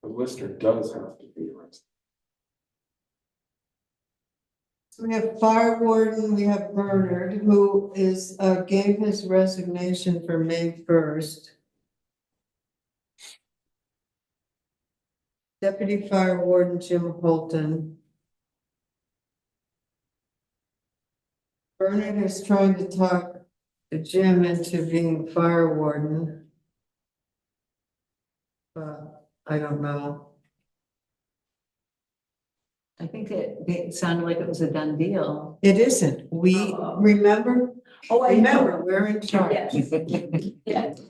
The lister does have to be. So we have fire warden, we have Bernard, who is, gave his resignation for May 1st. Deputy fire warden Jim Holton. Bernard is trying to talk Jim into being fire warden. I don't know. I think it sounded like it was a done deal. It isn't. We remember, Oh, remember, we're in charge. Yes. Yes.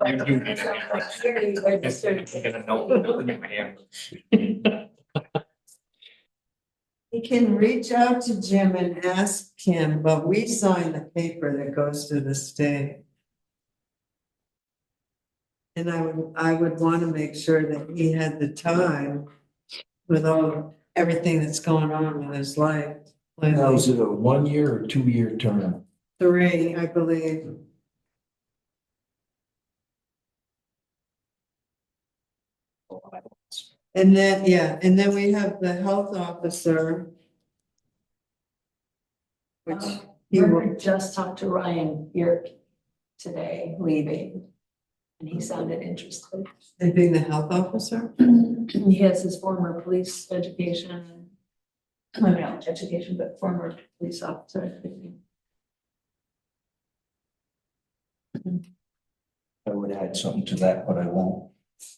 You're doing it. Just taking a note, nothing in my hand. He can reach out to Jim and ask him, but we sign the paper that goes to the state. And I would want to make sure that he had the time with everything that's going on in his life. Now, is it a 1-year or 2-year term? 3, I believe. And then, yeah, and then we have the health officer. which he will, Bernard just talked to Ryan here today, leaving, and he sounded interested. in being the health officer. He has his former police education, I mean, not education, but former police officer. I would add something to that, but I won't.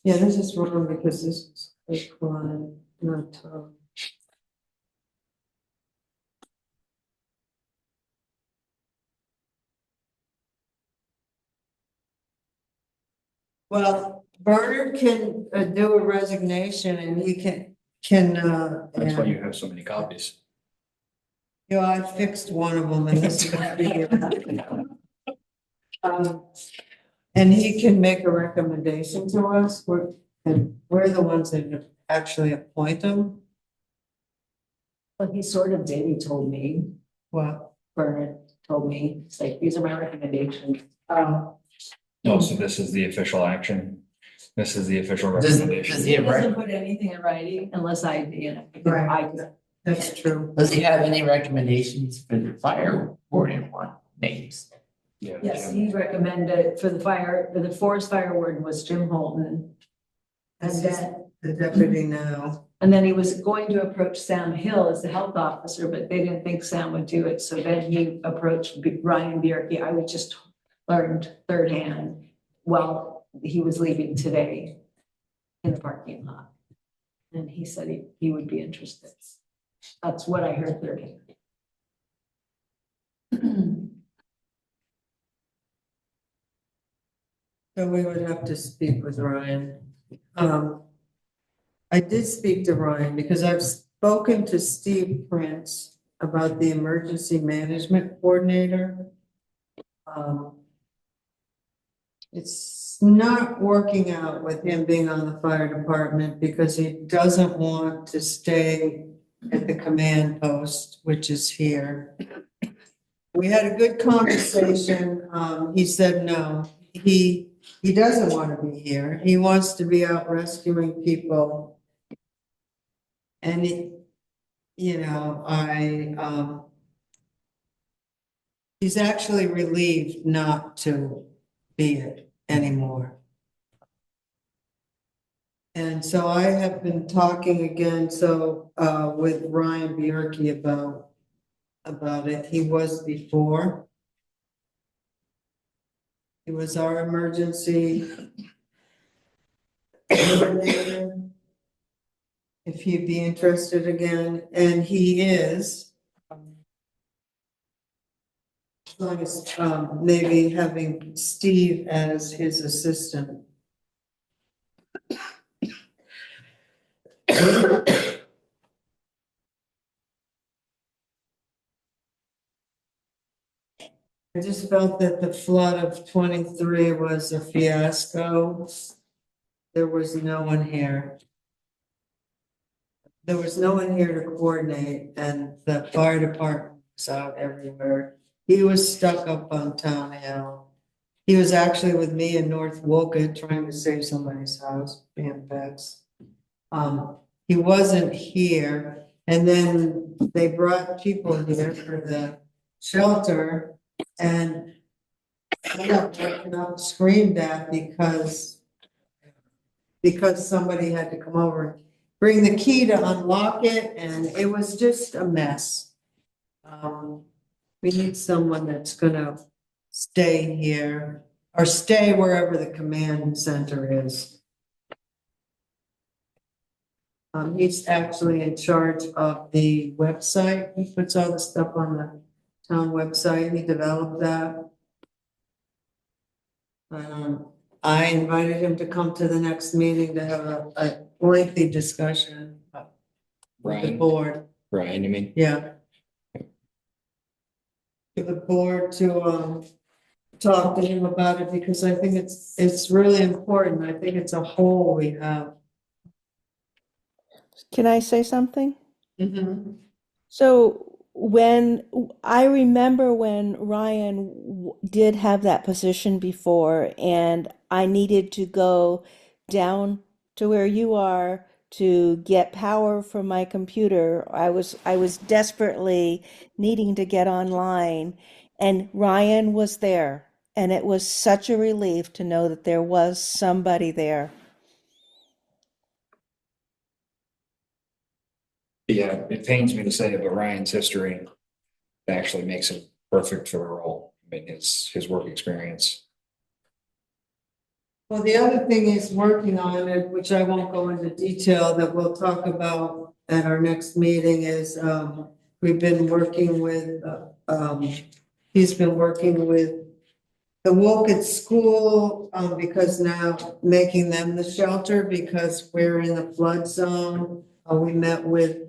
Yeah, this is wrong because this is a crime, not Tom. Well, Bernard can do a resignation and he can. That's why you have so many copies. You know, I fixed one of them and this is gonna be. And he can make a recommendation to us, and we're the ones that actually appoint them. Well, he sort of did, he told me, Well, Bernard told me, it's like, these are my recommendations. No, so this is the official action. This is the official Does recommendation. he He have, doesn't put anything in writing unless I, Right. That's true. does he have any recommendations for the fire warden one names? Yeah. Yes, he recommended for the forest fire warden was Jim Holton. This And is then, the deputy now. and then he was going to approach Sam Hill as the health officer, but they didn't think Sam would do it. So then he approached Ryan Bierke. I was just learned third hand while he was leaving today in the parking lot. And he said he would be interested. That's what I heard third hand. So we would have to speak with Ryan. I did speak to Ryan because I've spoken to Steve Prince about the emergency management coordinator. It's not working out with him being on the fire department because he doesn't want to stay at the command post, which is here. We had a good conversation. He said no, he doesn't want to be here. He wants to be out rescuing people. And he's actually relieved not to be it anymore. And so I have been talking again, with Ryan Bierke about it. He was before. He was our emergency coordinator. If he'd be interested again, and he is. As long as, maybe having Steve as his assistant. I just felt that the flood of 23 was a fiasco. There was no one here. There was no one here to coordinate, and the fire department was out everywhere. He was stuck up on Town Hill. He was actually with me in North Wolcott trying to save somebody's house, being vexed. He wasn't here, and then they brought people here for the shelter, and I got woken up, screamed at because somebody had to come over and bring the key to unlock it, and it was just a mess. We need someone that's gonna stay here or stay wherever the command center is. He's actually in charge of the website. He puts all the stuff on the town website. He developed that. I invited him to come to the next meeting to have a lengthy discussion with the Ryan, board. Ryan, you mean? Yeah. To the board to talk to him about it because I think it's really important. I think it's a hole we have. Can I say something? Mm-hmm. So when I remember when Ryan did have that position before, and I needed to go down to where you are to get power for my computer. I was desperately needing to get online, and Ryan was there, and it was such a relief to know that there was somebody there. Yeah, it pains me to say it, but Ryan's history actually makes him perfect for the role. I mean, his work experience. Well, the other thing is working on it, which I won't go into detail, that we'll talk about at our next meeting is, we've been working with, he's been working with the Wolcott School, because now making them the shelter because we're in the flood zone. We met with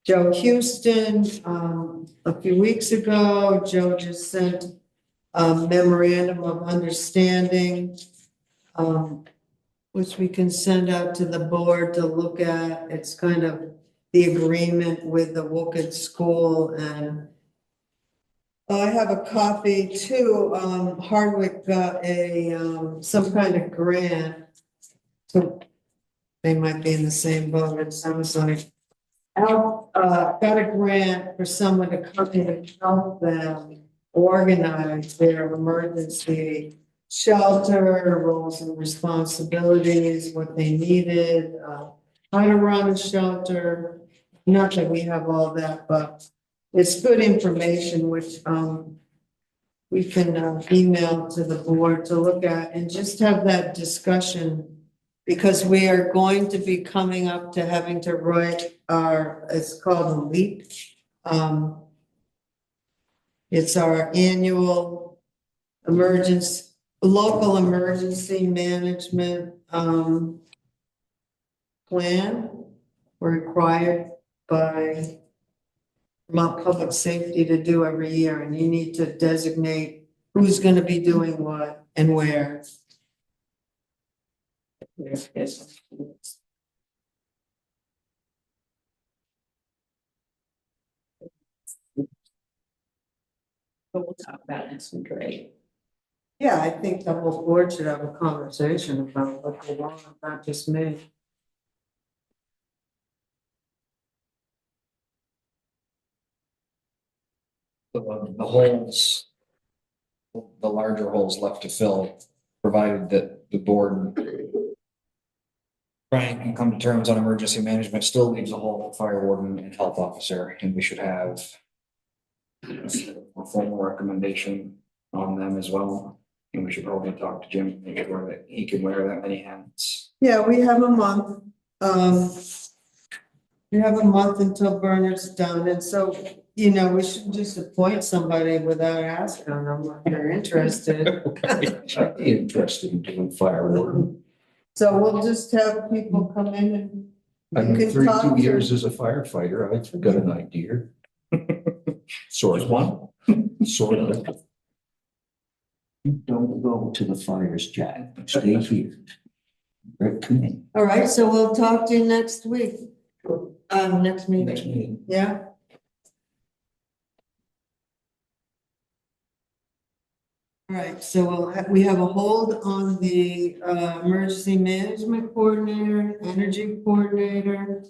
Joe Houston, a few weeks ago. Joe just sent a memorandum of understanding, which we can send out to the board to look at. It's kind of the agreement with the Wolcott School, and I have a copy too. Hardwick got some kind of grant. So they might be in the same boat, it sounds like. Al, got a grant for someone to come in and help them organize their emergency shelter, roles and responsibilities, what they needed, how to run a shelter. Not that we have all that, but it's good information, which, we can email to the board to look at and just have that discussion. Because we are going to be coming up to having to write it's called a LEAP. It's our annual local emergency management, plan. We're required by Vermont Public Safety to do every year, and you need to designate who's gonna be doing what and where. Yes. But we'll talk about it next week, right? Yeah, I think the whole board should have a conversation about what they want, not just me. The holes, the larger holes left to fill, provided that the board Brian can come to terms on emergency management, still leaves a hole for fire warden and health officer, and we should have a formal recommendation on them as well. And we should probably talk to Jim, make sure that he can wear that many hats. Yeah, we have a month. We have a month until Bernard's done, and so, we shouldn't just appoint somebody without asking them if they're interested. I'd be interested in doing fire warden. So we'll just have people come in and I've you been can talk 32 to. years as a firefighter. I've got an idea. Sort Just of, one? sort of. You don't go to the fires, Jack. Stay here. Right, come in. All right, so we'll talk to you next week. Next Next meeting, meeting. yeah? All right, so we have a hold on the emergency management coordinator, energy coordinator.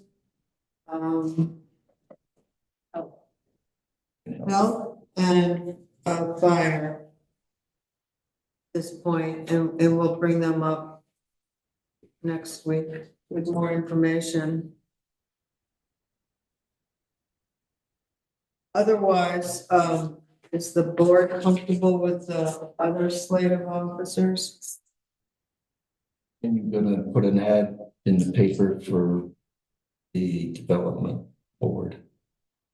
Health and fire. At this point, and we'll bring them up next week with more information. Otherwise, is the board comfortable with the other slate of officers? And you're gonna put an ad in the paper for the development board.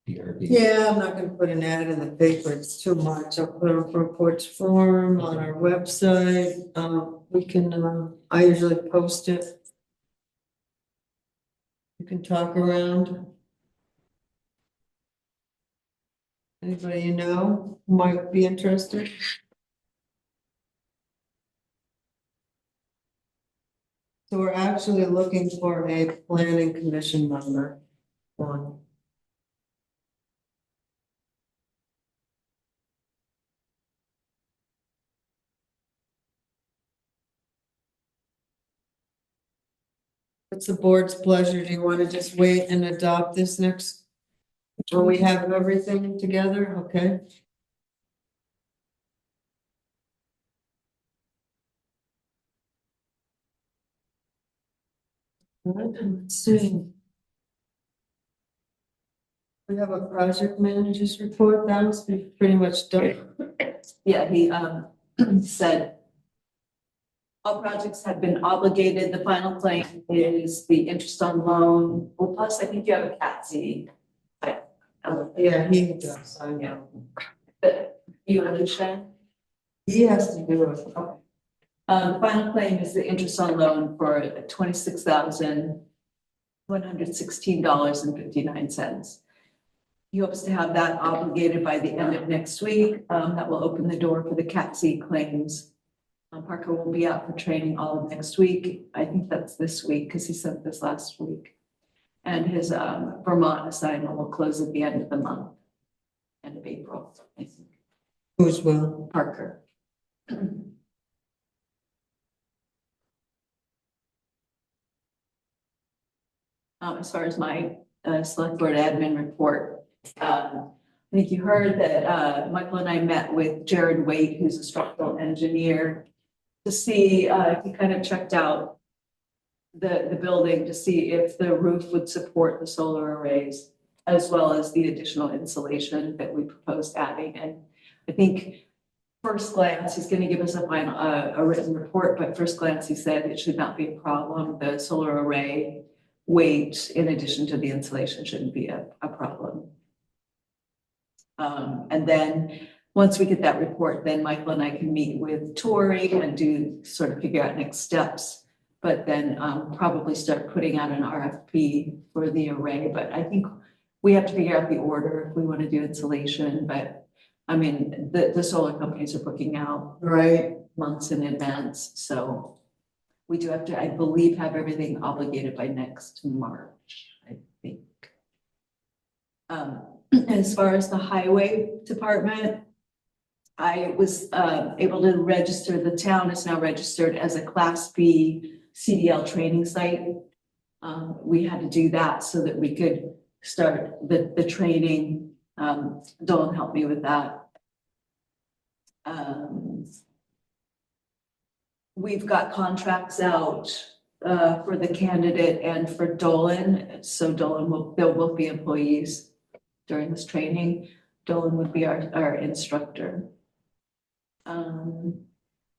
DRB. Yeah, I'm not gonna put an ad in the paper, it's too much. I'll put them for Porch Forum on our website. We can, I usually post it. You can talk around. Anybody you know who might be interested? So we're actually looking for a planning commission member. One. What's the board's pleasure? Do you want to just wait and adopt this next? When we have everything together, okay? Let's see. We have a project manager's report, that was pretty much done. Yeah, he said all projects have been obligated. The final claim is the interest on loan. Well, plus I think you have a CAT Z. Yeah, he does, I know. But you understand? He has to do it. Okay. The final claim is the interest on loan for $26,116.59. He hopes to have that obligated by the end of next week. That will open the door for the CAT Z claims. Parker will be out for training all of next week. I think that's this week because he sent this last week. And his Vermont assignment will close at the end of the month, end of April, I think. Who's will? Parker. As far as my select board admin report, I think you heard that Michael and I met with Jared Waite, who's a structural engineer, to see if he kind of checked out the building to see if the roof would support the solar arrays, as well as the additional insulation that we proposed adding. And I think first glance, he's going to give us a final, a written report, but first glance, he said it should not be a problem. The solar array weight, in addition to the insulation, shouldn't be a problem. And then once we get that report, then Michael and I can meet with Tori and do sort of figure out next steps, but then probably start putting out an RFP for the array. But I think we have to figure out the order if we want to do insulation, but I mean, the solar companies are booking out Right. months in advance, so we do have to, I believe, have everything obligated by next March, I think. As far as the highway department, I was able to register, the town is now registered as a Class B CDL training site. We had to do that so that we could start the training. Dawn helped me with that. We've got contracts out for the candidate and for Dolan. So Dolan they'll both be employees during this training. Dolan would be our instructor.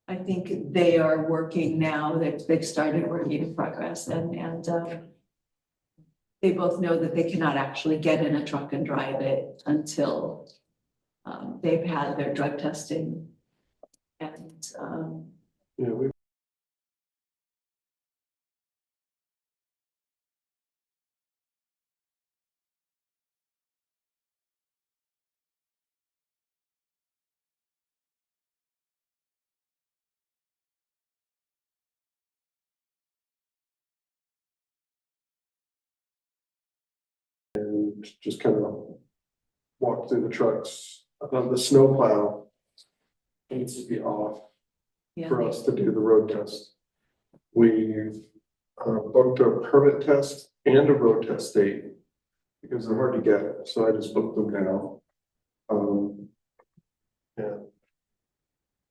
I think they are working now. They've started working in progress, and they both know that they cannot actually get in a truck and drive it until they've had their drug testing. And Yeah, we just kind of walk through the trucks. The snowplow needs to be off yeah, for us to do the road test. We've booked a permit test and a road test date because they're hard to get, so I just booked them now. Yeah.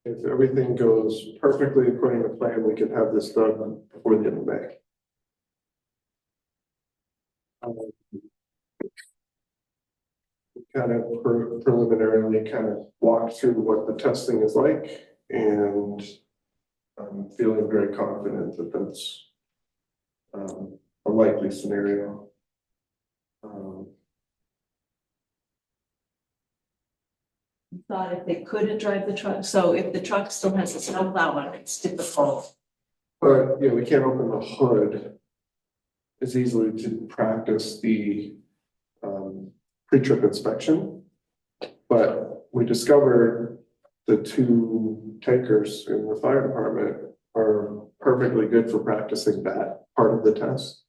If everything goes perfectly according to plan, we could have this done before the end of May. Kind of preliminarily kind of walk through what the testing is like, and I'm feeling very confident that that's a likely scenario. thought if they couldn't drive the truck, so if the truck still has a snowplow on it, it's difficult. But yeah, we can't open the hood as easily to practice the pre-trip inspection. But we discovered the two tankers in the fire department are perfectly good for practicing that part of the test.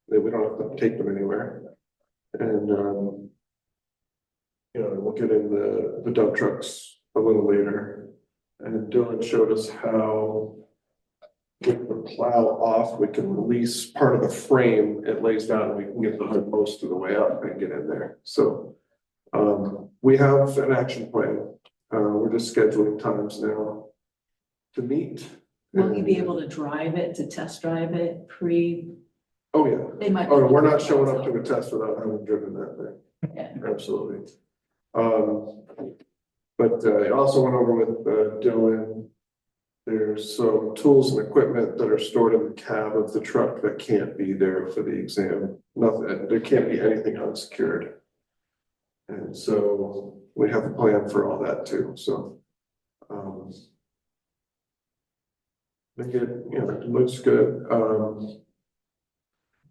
That we don't have to take them anywhere. And you know, we'll get in the dump trucks a little later. And Dylan showed us how with the plow off, we can release part of the frame, it lays down, and we can get the hood most of the way up and get in there, so. We have an action plan, we're just scheduling times now to meet. Will you be able to drive it, to test drive it Oh, yeah. they might. Oh, no, we're not showing up to a test without having driven that thing. Yeah. Absolutely. But I also went over with Dylan. There's some tools and equipment that are stored in the cab of the truck that can't be there for the exam. Nothing, there can't be anything unsecured. And so we have a plan for all that too, so. I think it looks good.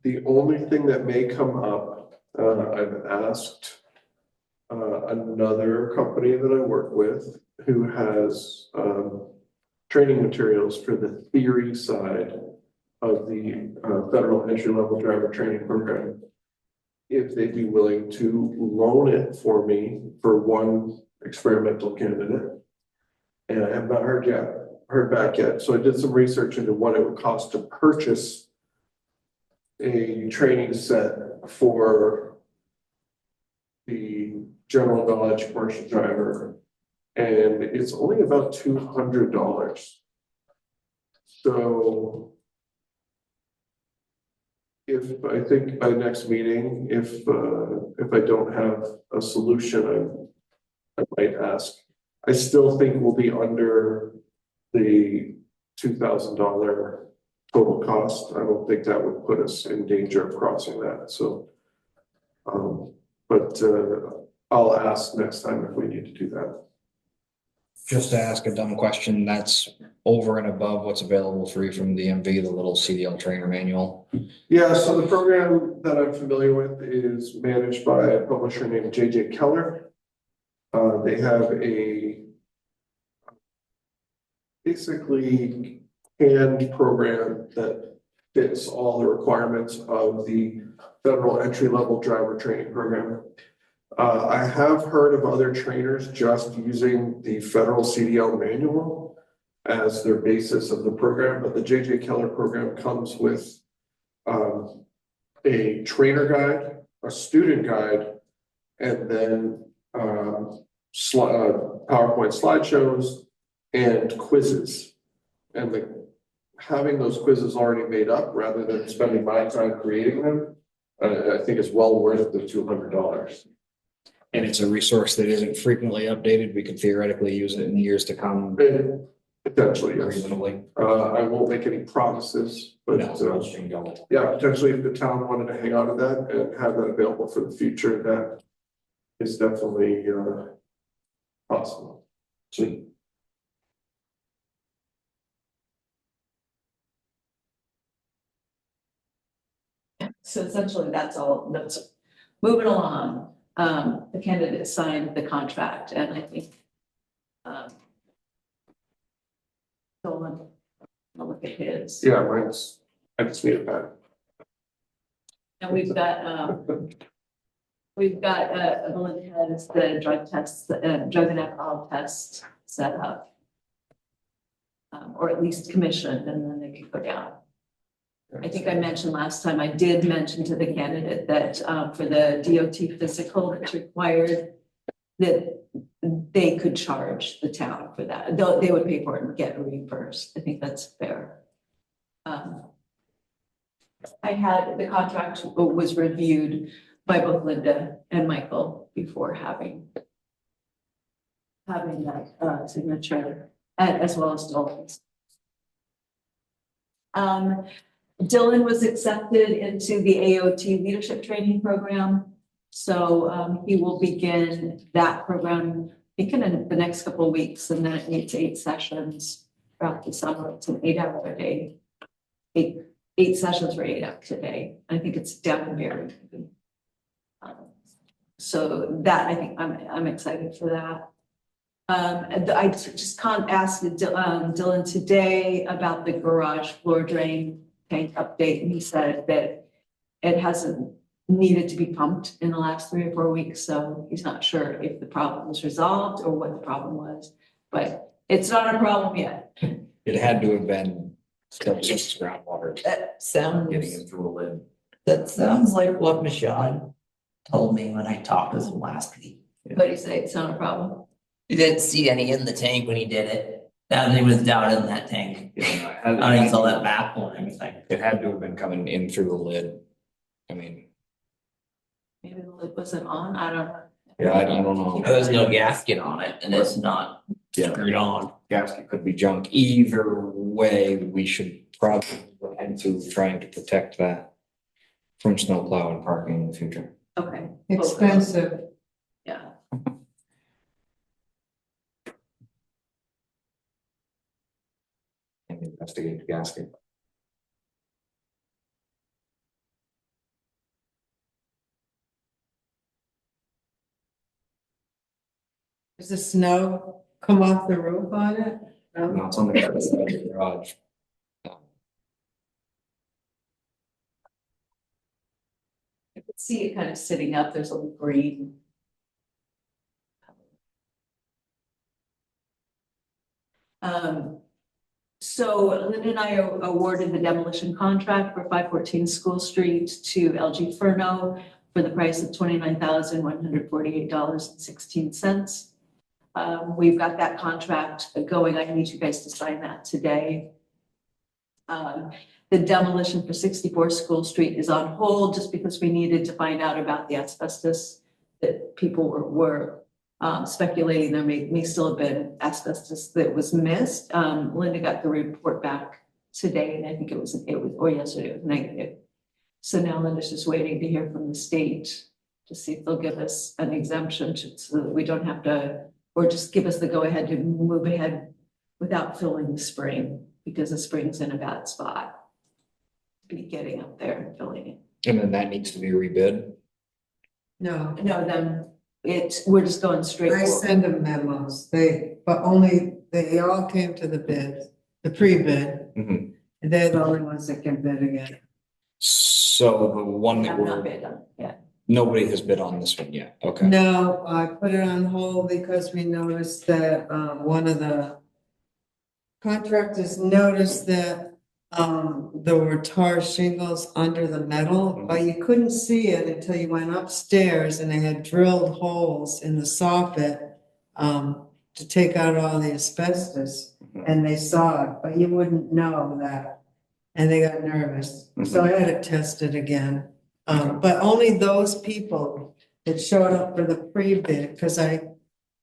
The only thing that may come up, I've asked another company that I work with who has training materials for the theory side of the federal entry-level driver training program. If they'd be willing to loan it for me for one experimental candidate. And I have not heard back yet. So I did some research into what it would cost to purchase a training set for the general knowledge commercial driver. And it's only about $200. So if I think by next meeting, if I don't have a solution, I might ask. I still think we'll be under the $2,000 total cost. I don't think that would put us in danger of crossing that. So, but I'll ask next time if we need to do that. Just to ask a dumb question, that's over and above what's available for you from the DMV, the little CDL trainer manual. Yeah, so the program that I'm familiar with is managed by a publisher named JJ Keller. They have a basically canned program that fits all the requirements of the federal entry-level driver training program. I have heard of other trainers just using the federal CDL manual as their basis of the program, but the JJ Keller program comes with a trainer guide, a student guide, and then PowerPoint slideshows and quizzes. And having those quizzes already made up rather than spending my time creating them, I think is well worth the $200. And it's a resource that isn't frequently updated. We could theoretically use it in years to come. Potentially, yes. Reasonably. I won't make any promises, but yeah, potentially if the town wanted to hang on to that and have that available for the future, that is definitely possible. Sweet. So essentially, that's all, that's moving along. The candidate signed the contract, and I think Dolan, I'll look at his. Yeah, I just need it back. And we've got Belinda has the drug tests, drug and alcohol test set up. Or at least commissioned, and then they can go down. I think I mentioned last time, I did mention to the candidate that for the DOT physical that's required, that they could charge the town for that. They would pay for it and get reimbursed. I think that's fair. I had, the contract was reviewed by both Linda and Michael before having that signature, as well as Dolan's. Dylan was accepted into the AOT leadership training program. So he will begin that program, I think in the next couple of weeks, and then it needs 8 sessions throughout the summer. It's an 8-hour day, eight sessions for 8 hours a day. I think it's down in Barry. So that, I think I'm excited for that. I just asked Dylan today about the garage floor drain tank update, and he said that it hasn't needed to be pumped in the last 3 or 4 weeks, so he's not sure if the problem was resolved or what the problem was, but it's not a problem yet. It had to have been Still just groundwater That getting sounds, in through a lid. that sounds like what Michelle told me when I talked with him last week. What do you say? It's not a problem? He didn't see any in the tank when he did it. That he was down in that tank. Yeah, I think saw that backflow and everything. it had to have been coming in through the lid. I mean, Maybe the lid wasn't on, I don't know. yeah, I don't know. There's no gasket on it and it's not screwed on. Gasket could be junk. Either way, we should probably look into trying to protect that from snow plow and parking in the future. Okay. Expensive. Yeah. And investigate the gasket. Does the snow come off the roof on it? No? No, it's on the garage. I could see it kind of sitting up, there's a little green. So Linda and I awarded the demolition contract for 514 School Street to LG Furno for the price of $29,148.16. We've got that contract going. I need you guys to sign that today. The demolition for 64 School Street is on hold just because we needed to find out about the asbestos that people were speculating there may still have been asbestos that was missed. Linda got the report back today, and I think it was or yesterday, it was negative. So now Linda's just waiting to hear from the state to see if they'll give us an exemption so that we don't have to, or just give us the go ahead to move ahead without filling the spring, because the spring's in a bad spot. Be getting up there and filling it. And then that needs to be rebid. No, No, then we're just going straight I forward. send them memos, they all came to the bid, the pre-bid. Mhm. They're the only ones that can bid again. So the one that Have not we're, bid on, yeah. nobody has bid on this one yet. Okay. No, I put it on hold because we noticed that, one of the contractors noticed that, there were tar shingles under the metal, but you couldn't see it until you went upstairs and they had drilled holes in the soffit, to take out all the asbestos, and they saw it, but you wouldn't know that. And they got nervous, so I had to test it again. But only those people that showed up for the pre-bid, because I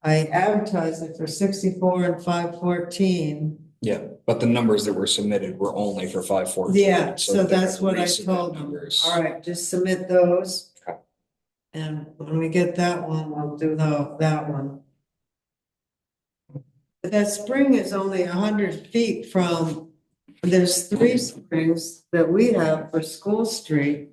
advertised it for 64 and 514. Yeah, but the numbers that were submitted were only for 514. Yeah, so they're that's gonna what I resubmit told them. numbers. All right, just submit those. Okay. And when we get that one, we'll do that one. But that spring is only 100 feet from, there's 3 springs that we have for School Street.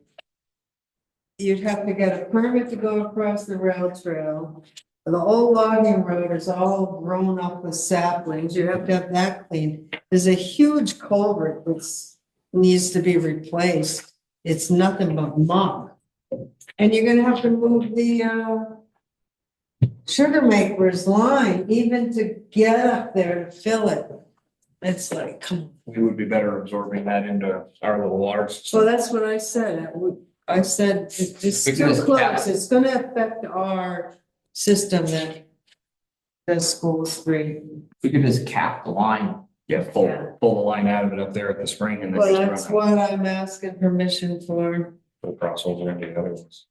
You'd have to get a permit to go across the rail trail. The old logging road is all grown up with saplings. You have to have that cleaned. There's a huge culvert which needs to be replaced. It's nothing but muck. And you're gonna have to move the sugar maker's line even to get up there to fill it. It's like, come on. We would be better absorbing that into our little water So system. that's what I said. I said, it's too Because close. It's gonna affect our system that does School Street. We could just cap the line. Yeah, pull the line out of it up there at the spring and then Well, just that's run what I'm asking permission for. the crossover into the other ones.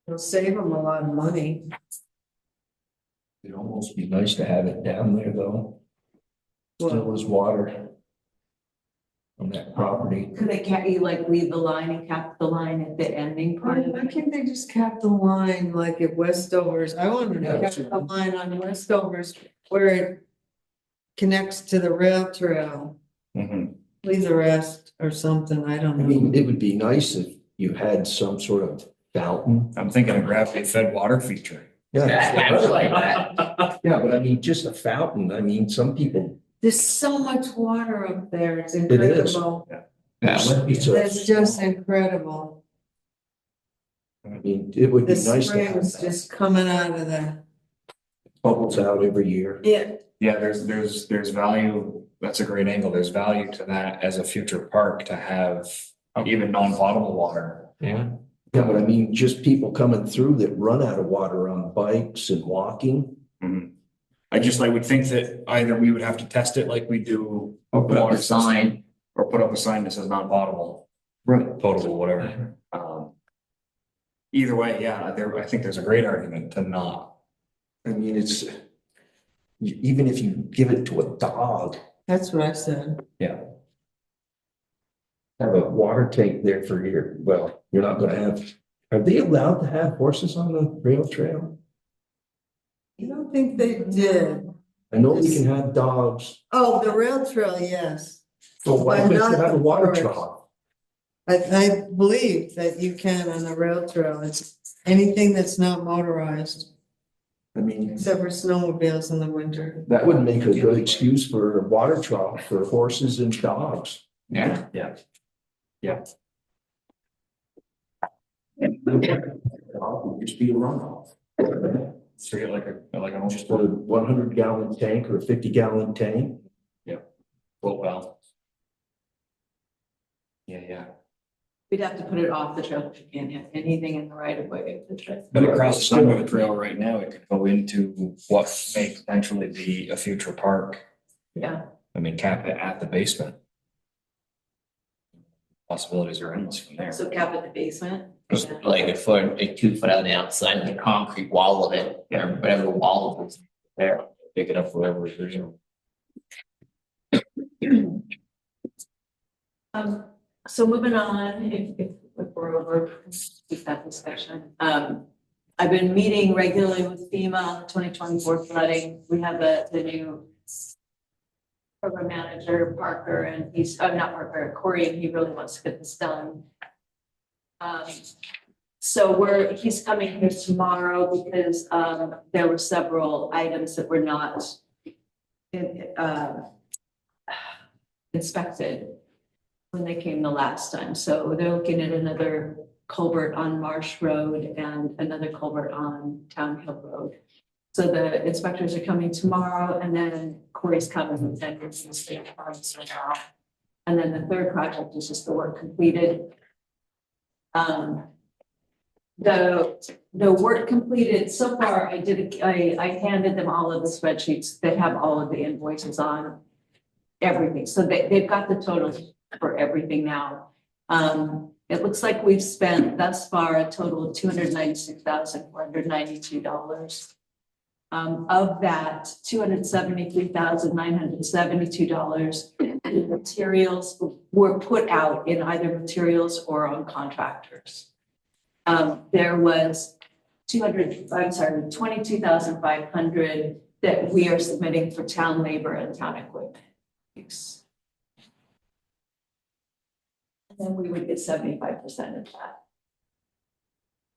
It'll save them a lot of money. It'd almost be nice to have it down there though. Still is water. On that property. Could they, can't you like leave the line and cap the line at the ending part of Why it? can't they just cap the line like at Westovers? I wanted to Yeah, cap sure. the line on Westovers where it connects to the rail trail. Mhm. Leave the rest or something, I don't I mean, know. it would be nice if you had some sort of fountain. I'm thinking a gravity fed water feature. I would like that. Yeah, but I mean, just a fountain. I mean, some people, There's so much water up there, it's is. incredible. That would be so, It's just incredible. I mean, it would be The nice to have springs that. just coming out of the, Bubbles out every year. yeah, Yeah, there's value that's a great angle. There's value to that as a future park to have even non-potable water. Yeah. Yeah, but I mean, just people coming through that run out of water on bikes and walking. I would think that either we would have to test it like we do. Or put up water a sign. system, or put up a sign that says non-potable, Right. potable, whatever. Either way, yeah, I think there's a great argument to not. I mean, it's, even if you give it to a dog, That's what I said. have a water tank there for your, well, you're not gonna have, are they allowed to have horses on the rail trail? I don't think they did. I know you can have dogs, Oh, the rail trail, yes. so why But can't not you have a the water forest. trough? I believe that you can on the rail trail. It's anything that's not motorized, I mean, except for snowmobiles in the winter. that would make a good excuse for a water trough for horses and dogs. Yeah. Just be a runoff. So get like an Just put a 100-gallon tank or a 50-gallon tank. float well. Yeah. We'd have to put it off the trail if you can't have anything in the right of way of the trail. But across the side of the trail right now, it could go into what may potentially be a future park. Yeah, I mean, cap it at the basement. Possibilities are endless from there. so cap at the basement. Just like a foot, like 2 foot on the outside of the concrete wall of it, or whatever wall is there, pick it up wherever it is. So moving on, if we're over, keep that discussion. I've been meeting regularly with FEMA on the 2024 flooding. We have the new program manager, Parker, and he's, not Parker, Corey, and he really wants to get this done. So he's coming here tomorrow because, there were several items that were not inspected when they came the last time. So they're looking at another culvert on Marsh Road and another culvert on Town Hill Road. So the inspectors are coming tomorrow, and then Corey's coming and then we're gonna stay now. And then the third project is just the work completed. The work completed so far, I handed them all of the spreadsheets that have all of the invoices on everything. So they've got the totals for everything now. It looks like we've spent thus far a total of $296,492. Of that, $273,972 materials were put out in either materials or on contractors. There was 22,500 that we are submitting for town labor and town equipment use. And then we would get 75% of that.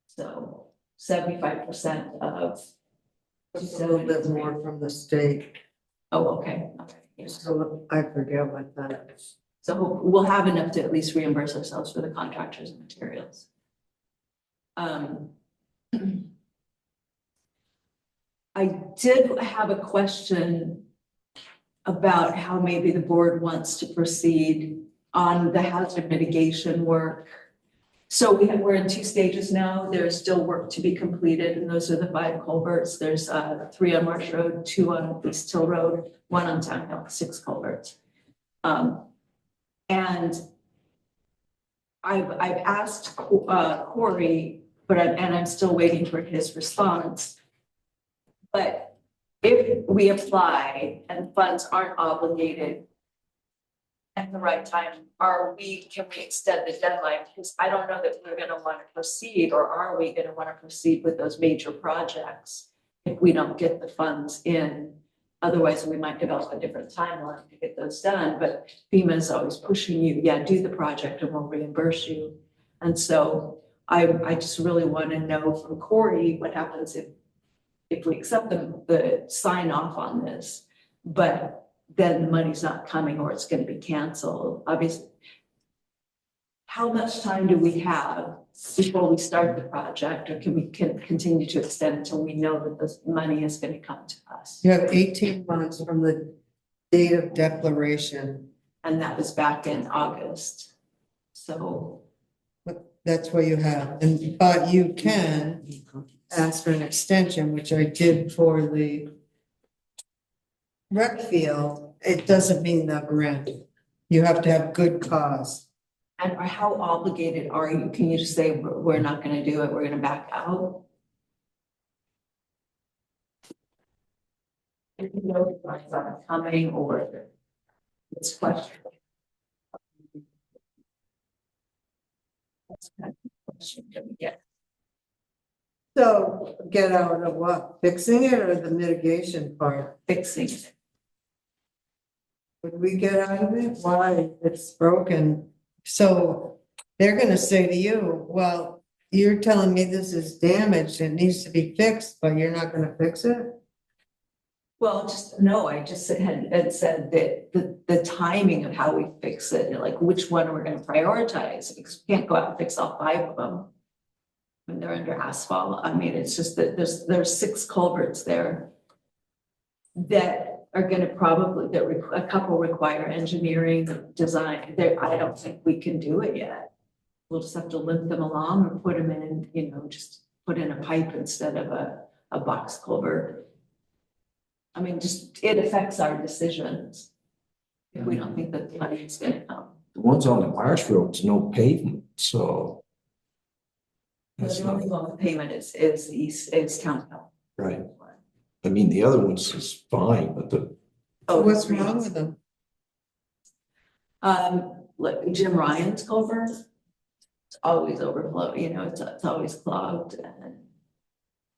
So 75% of. A little bit more from the state. Oh, okay. Yeah. So I forget what that is. So we'll have enough to at least reimburse ourselves for the contractors and materials. I did have a question about how maybe the board wants to proceed on the hazard mitigation work. So we're in 2 stages now. There's still work to be completed, and those are the 5 culverts. There's 3 on Marsh Road, 2 on East Hill Road, 1 on Town Hill, 6 culverts. And I've asked Corey, but I'm still waiting for his response. But if we apply and funds aren't obligated at the right time, can we extend the deadline? Because I don't know that we're gonna want to proceed, or are we gonna want to proceed with those major projects if we don't get the funds in? Otherwise, we might develop a different timeline to get those done, but FEMA is always pushing you, do the project and we'll reimburse you. And so I just really want to know from Corey what happens if we accept the sign off on this, but then the money's not coming or it's going to be canceled. Obviously, how much time do we have before we start the project, or can we continue to extend until we know that this money is going to come to us? You have 18 months from the Date of declaration, and that was back in August. So, that's what you have, and, but you can ask for an extension, which I did for the rec field. It doesn't mean they'll grant it. You have to have good cause. and how obligated are you? Can you just say, we're not gonna do it, we're gonna back out? If you know the funds aren't coming, or it's questionable. That's kind of the question that we get. So get out of what? Fixing it or the mitigation part? Fixing it. Would we get out of it? Why? It's broken. So they're gonna say to you, well, you're telling me this is damaged and needs to be fixed, but you're not gonna fix it? Well, just, no, I just had said that the timing of how we fix it, like which one we're gonna prioritize, because we can't go out and fix all 5 of them when they're under asphalt. I mean, it's just that there's 6 culverts there that are gonna probably, a couple require engineering design. There, I don't think we can do it yet. We'll just have to limp them along or put them in, you know, just put in a pipe instead of a box culvert. I mean, just, it affects our decisions. If we don't think that the money is gonna come. The ones on the Marsh Road's no pavement, so. That's The not only one with payment is town hall. right. I mean, the other ones is fine, but the, Oh, What's wrong with them? Like Jim Ryan's culvert, it's always overflow, you know, it's always clogged, and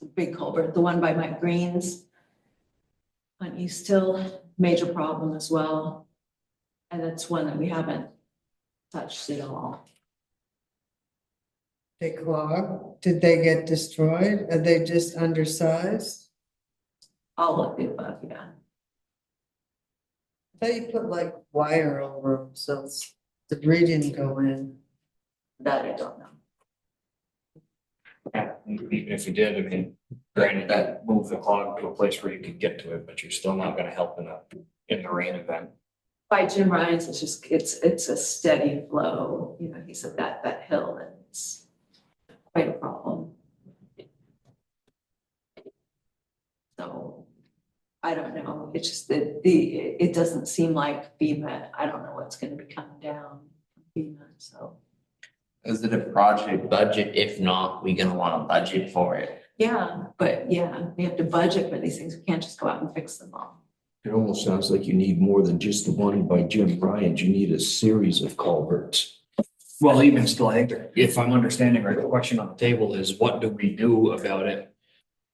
the big culvert, the one by Mike Green's on East Hill, major problem as well. And that's one that we haven't touched at all. They clog? Did they get destroyed? Are they just undersized? All of the above, yeah. I thought you put like wire over them so debris didn't go in. That I don't know. Yeah, even if you did, I mean, granted, that move the clog to a place where you could get to it, but you're still not gonna help in the rain event. By Jim Ryan's, it's just, it's a steady flow, you know, he said that hill, and it's quite a problem. So, I don't know, it's just that it doesn't seem like FEMA, I don't know what's gonna be coming down from FEMA, so. Is it a project budget? If not, we gonna wanna budget for it. Yeah, but yeah, we have to budget for these things, we can't just go out and fix them all. it almost sounds like you need more than just the one by Jim Bryant. You need a series of culverts. Well, even still, I think if I'm understanding right, the question on the table is what do we do about it?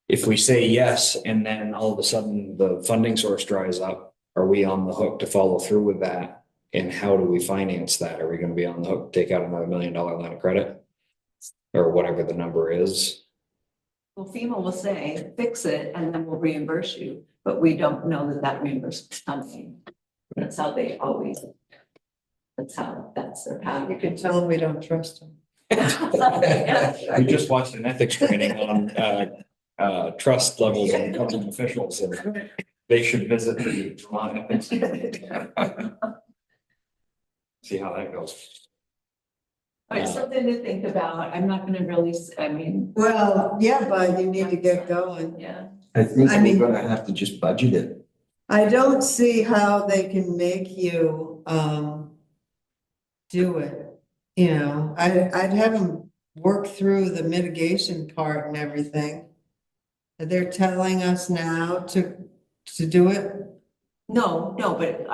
If we say yes, and then all of a sudden the funding source dries up, are we on the hook to follow through with that? And how do we finance that? Are we gonna be on the hook, to take out another $1 million line of credit? Or whatever the number is? Well, FEMA will say, fix it, and then we'll reimburse you, but we don't know that reimbursement's coming. That's how they always, that's their pattern. You can tell them we don't trust them. We just watched an ethics training on trust levels in government officials, and they should visit the Vermont ethics. See how that goes. It's something to think about. I'm not gonna really, I mean, Well, yeah, but you need to get going. yeah. I think I mean- we're gonna have to just budget it. I don't see how they can make you, do it. You know, I'd have them work through the mitigation part and everything. They're telling us now to do it. No, but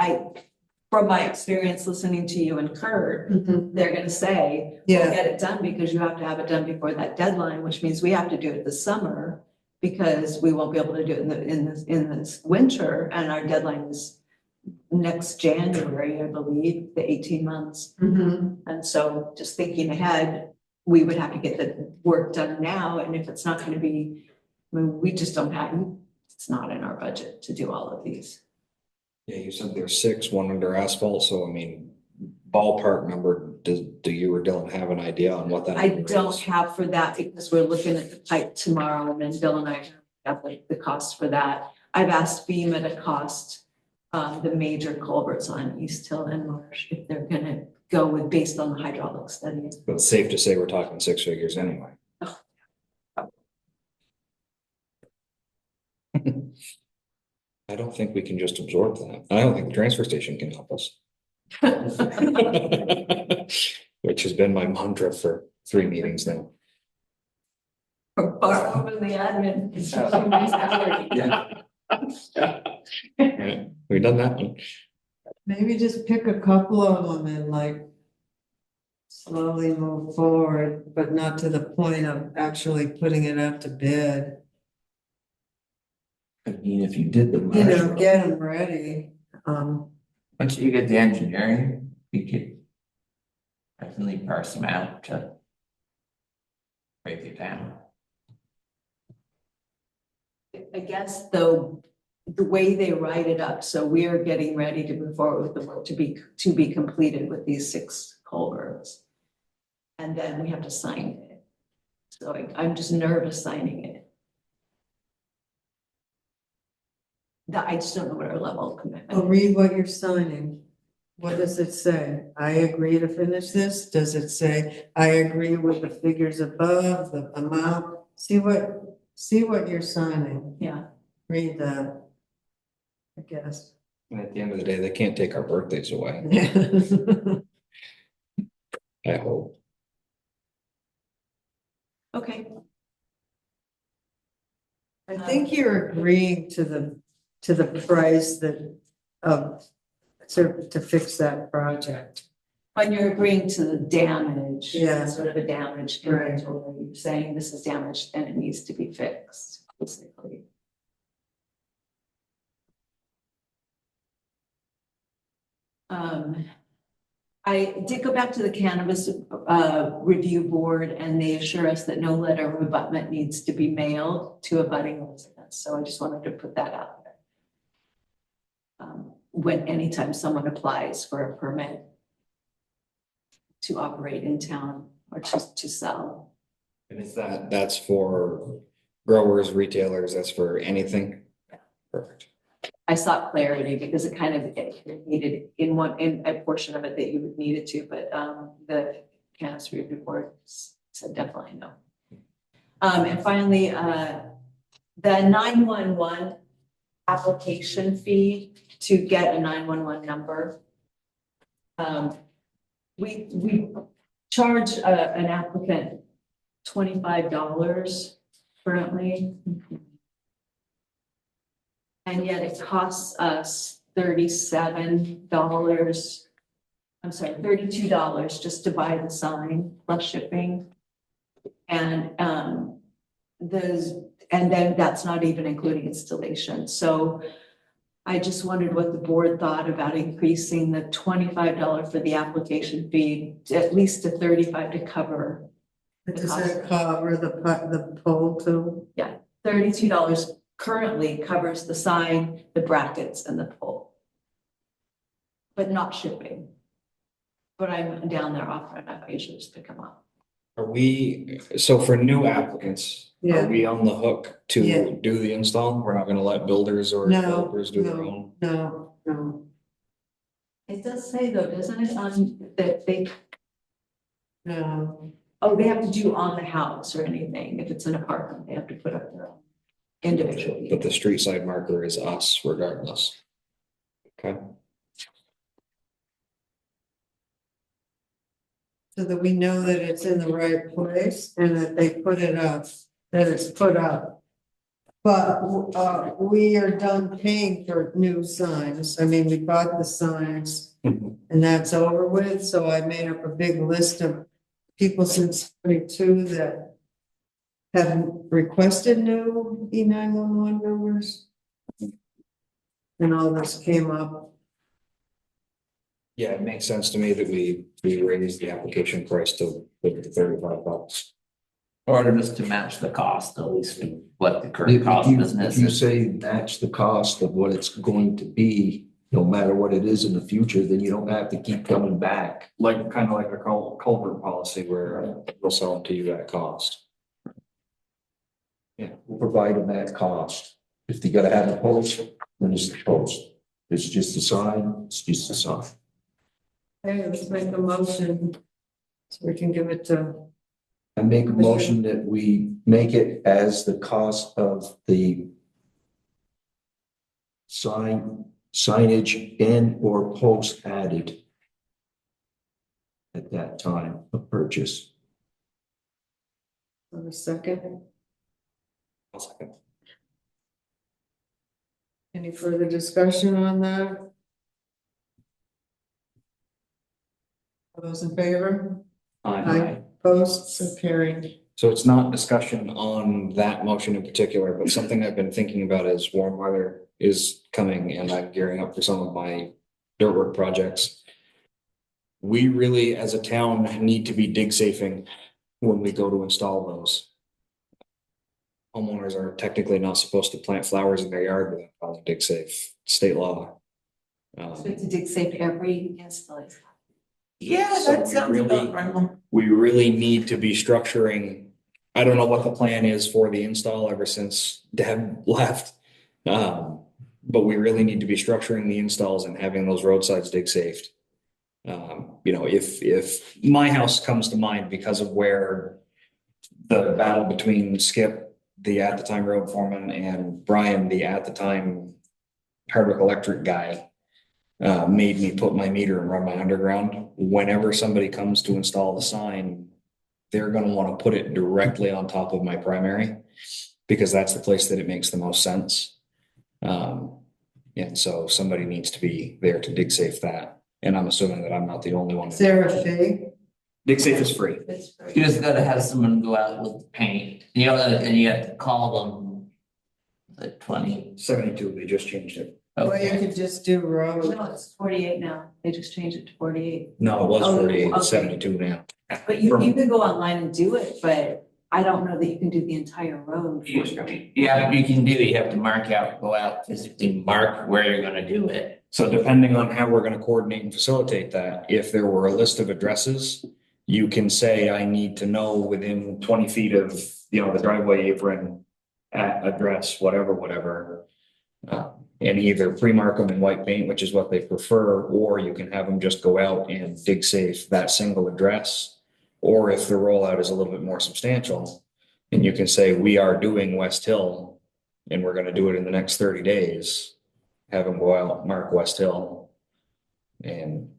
from my experience listening to you and Kurt, they're gonna say, we'll Yeah, get it done because you have to have it done before that deadline, which means we have to do it this summer. Because we won't be able to do it in this winter, and our deadline is next January, I believe, the 18 months. And so just thinking ahead, we would have to get the work done now, and if it's not gonna be, I mean, we just don't have, it's not in our budget to do all of these. Yeah, you said there's 6, one under asphalt, so I mean, ballpark number, do you or Dylan have an idea on what that? I number don't is? have for that because we're looking at the pipe tomorrow, and then Bill and I have the cost for that. I've asked FEMA to cost the major culverts on East Hill and Marsh, if they're gonna go with, based on the hydraulic studies. But it's safe to say we're talking 6 figures anyway. I don't think we can just absorb that. I don't think the transfer station can help us. Which has been my mantra for 3 meetings now. Far over the admin. Yeah, we've done that one. Maybe just pick a couple of them and like slowly move forward, but not to the point of actually putting it out to bid. I mean, if you did the. You know, get them ready. Once you get the engineering, we could definitely parse them out to break it down. I guess though, the way they write it up, so we are getting ready to move forward with the work to be completed with these 6 culverts. And then we have to sign it. So I'm just nervous signing it. I just don't know what our level of Well, commitment. read what you're signing. What does it say? I agree to finish this? Does it say, I agree with the figures above, the amount? See what you're signing. Yeah, Read that. I guess. And at the end of the day, they can't take our birthdays away, I hope. okay. I think you're agreeing to the price that, to fix that project. When you're agreeing to the damage. Yeah. Sort of a damage Right. inventory, you're saying this is damaged and it needs to be fixed, basically. I did go back to the cannabis review board and they assure us that no letter of abutment needs to be mailed to abutting residents. So I just wanted to put that out there. When anytime someone applies for a permit to operate in town or to sell. And is that's for growers, retailers, that's for anything? Perfect. I sought clarity because it kind of needed in a portion of it that you would need it to, but the cannabis review board said definitely no. And finally, the 911 application fee to get a 911 number. We charge an applicant $25 currently. And yet it costs us $32 just to buy the sign plus shipping. And then that's not even including installation. So I just wondered what the board thought about increasing the $25 for the application fee to at least to $35 to cover. Does that cover the pole too? $32 currently covers the sign, the brackets and the pole. But not shipping. But I'm down there often enough, I usually just pick them up. So for new applicants, Yeah. are we on the hook to Yeah. do the install? We're not gonna let builders or No, developers do their own? No. It does say though, doesn't it, that they, No. they have to do on the house or anything. If it's an apartment, they have to put up their own individually. But the street side marker is us regardless. Okay. So that we know that it's in the right place and that they put it up, that it's put up. But we are done paying for new signs. I mean, we bought the signs and that's over with. So I made up a big list of people since 22 that have requested new E911 numbers. And all this came up. Yeah, it makes sense to me that we raise the application price to $35. Or just to match the cost, at least what the If current cost of business you is. say match the cost of what it's going to be, no matter what it is in the future, then you don't have to keep coming back. Like, kind of like a culvert policy where we'll sell them to you at cost. We'll provide them that cost. If they gotta have a post, then it's the post. It's just a sign, it's just a sign. Okay, let's make a motion. So we can give it to, I make a motion that we make it as the cost of the signage and or post added at that time of purchase. for a second. I'll second. Any further discussion on that? All those in favor? Opposed, so carried. So it's not discussion on that motion in particular, but something I've been thinking about as warm weather is coming and I'm gearing up for some of my dirt work projects. We really, as a town, need to be dig safing when we go to install those. Homeowners are technically not supposed to plant flowers in their yard without calling dig safe, state law. So to dig safe every installation. Yeah, So that we sounds really- about right. We really need to be structuring. I don't know what the plan is for the install ever since Deb left. But we really need to be structuring the installs and having those roadsides dig safe. You know, if my house comes to mind because of where the battle between Skip, the at the time road foreman, and Brian, the at the time Hardwick Electric guy, made me put my meter and run my underground. Whenever somebody comes to install the sign, they're gonna wanna put it directly on top of my primary, because that's the place that it makes the most sense. And so somebody needs to be there to dig safe that, and I'm assuming that I'm not the only one. Is there a fee? Dig safe is free. It's free. You just gotta have someone go out with the paint, and you have to call them. The 20. 72, they just changed it. Well, you Okay. could just do road. No, it's 48 now. They just changed it to 48. No, it was Oh, 48, it's okay. 72 now. But you can go online and do it, but I don't know that you can do the entire road. Yeah, you can do, you have to mark out, go out, physically mark where you're gonna do it. So depending on how we're gonna coordinate and facilitate that, if there were a list of addresses, you can say, I need to know within 20 feet of, you know, the driveway apron, at address, whatever. And either pre-mark them in white paint, which is what they prefer, or you can have them just go out and dig safe that single address. Or if the rollout is a little bit more substantial, and you can say, we are doing West Hill and we're gonna do it in the next 30 days. Have them go out, mark West Hill. And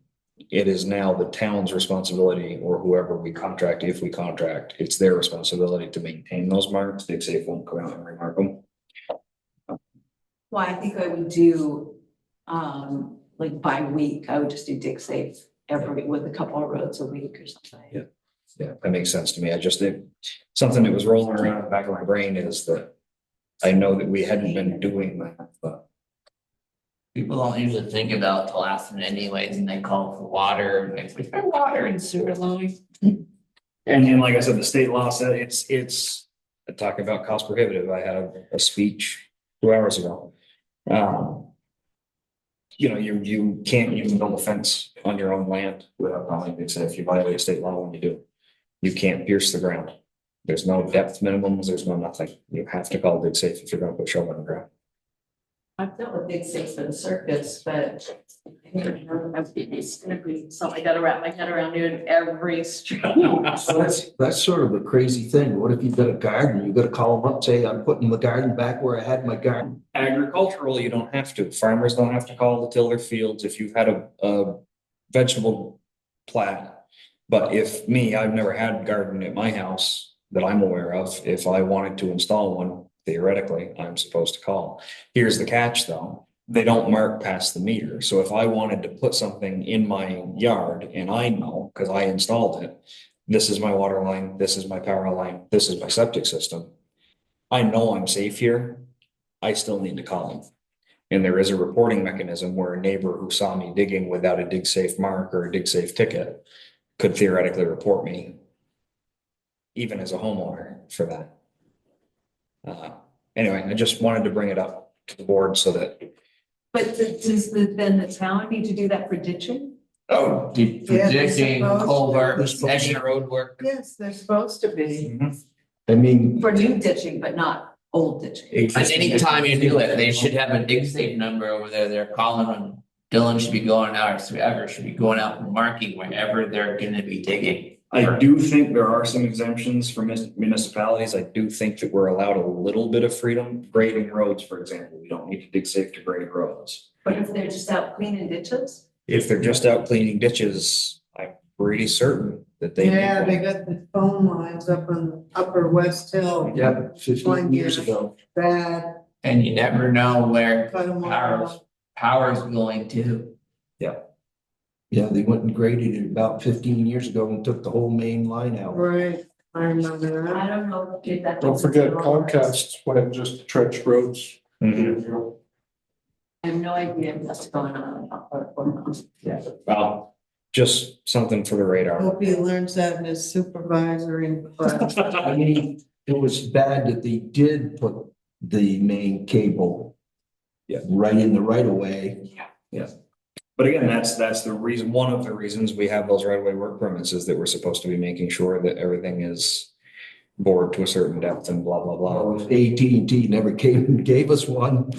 it is now the town's responsibility, or whoever we contract, if we contract, it's their responsibility to maintain those marks. Dig safe won't come out and remark them. Well, I think I would do, like by week, I would just do dig safe with a couple of roads a week or something. Yeah. Yeah, that makes sense to me. I just did, something that was rolling around in the back of my brain is that I know that we hadn't been doing that, but People don't usually think about the last minute anyways, and they call for water, and they put water in sewer line. and like I said, the state law said it's talking about cost prohibitive. I had a speech 2 hours ago. You know, you can't even build a fence on your own land without calling it. If you violate state law when you do, you can't pierce the ground. There's no depth minimums, there's no nothing. You have to call dig safe if you're gonna put shovel in the ground. I've dealt with dig safe for the circus, but it's gonna be something I gotta wrap my head around doing every street. So that's sort of a crazy thing. What if you've got a garden? You gotta call them up, say, I'm putting my garden back where I had my garden. Agricultural, you don't have to. Farmers don't have to call to till their fields if you've had a vegetable plat. But if I've never had a garden at my house that I'm aware of. If I wanted to install one, theoretically, I'm supposed to call. Here's the catch though. They don't mark past the meter. So if I wanted to put something in my yard and I know, because I installed it, this is my water line, this is my power line, this is my septic system. I know I'm safe here. I still need to call them. And there is a reporting mechanism where a neighbor who saw me digging without a dig safe mark or a dig safe ticket could theoretically report me, even as a homeowner, for that. Anyway, I just wanted to bring it up to the board so that. But does then the town need to do that for ditching? Oh, Yeah, they're predicting supposed to. culverts, any road work. Yes, they're supposed to be. I mean, For new ditching, but not old ditching. And anytime you do it, they should have a dig safe number over there. They're calling them. Dylan should be going out, or whoever should be going out and marking wherever they're gonna be digging. I do think there are some exemptions for municipalities. I do think that we're allowed a little bit of freedom. Grading roads, for example, we don't need to dig safe to grade roads. But if they're just out cleaning ditches? If they're just out cleaning ditches, I'm pretty certain that they. Yeah, they got the phone lines up on Upper West Hill. Yeah, 15 years ago. Bad, And you never know where cut them power's, off. power's going to. Yeah, they went and graded it about 15 years ago and took the whole main line out. Right, I remember I that. don't know if that. Don't forget Comcast went just to trench roads. Mhm. I have no idea what's going on. Well, just something for the radar. Hope he learns that in his supervisory class. I mean, it was bad that they did put the main cable. Yeah. Right in the right of way. But again, that's the reason, one of the reasons we have those right of way work permits is that we're supposed to be making sure that everything is bored to a certain depth and blah, blah, blah. AT&T never came and gave us one.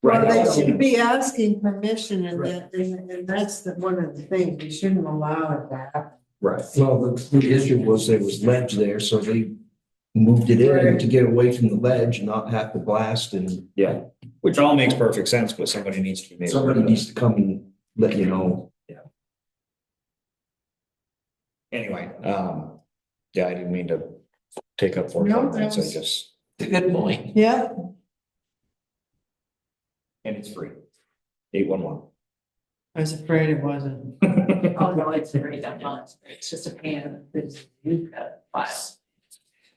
Well, they should be asking permission and that, and that's the, one of the things, you shouldn't allow it to happen. Right. Well, the issue was there was ledge there, so they moved it in to get away from the ledge, not have to blast, and Yeah, which all makes perfect sense, but somebody needs to be made. aware somebody of that. needs to come and let you know. Anyway, yeah, I didn't mean to take up No, 45 minutes, I that's- just, It's a good point. Yeah, and it's free. 811. I was afraid it wasn't. Oh, no, it's very done. It's just a pain. It's you've got files.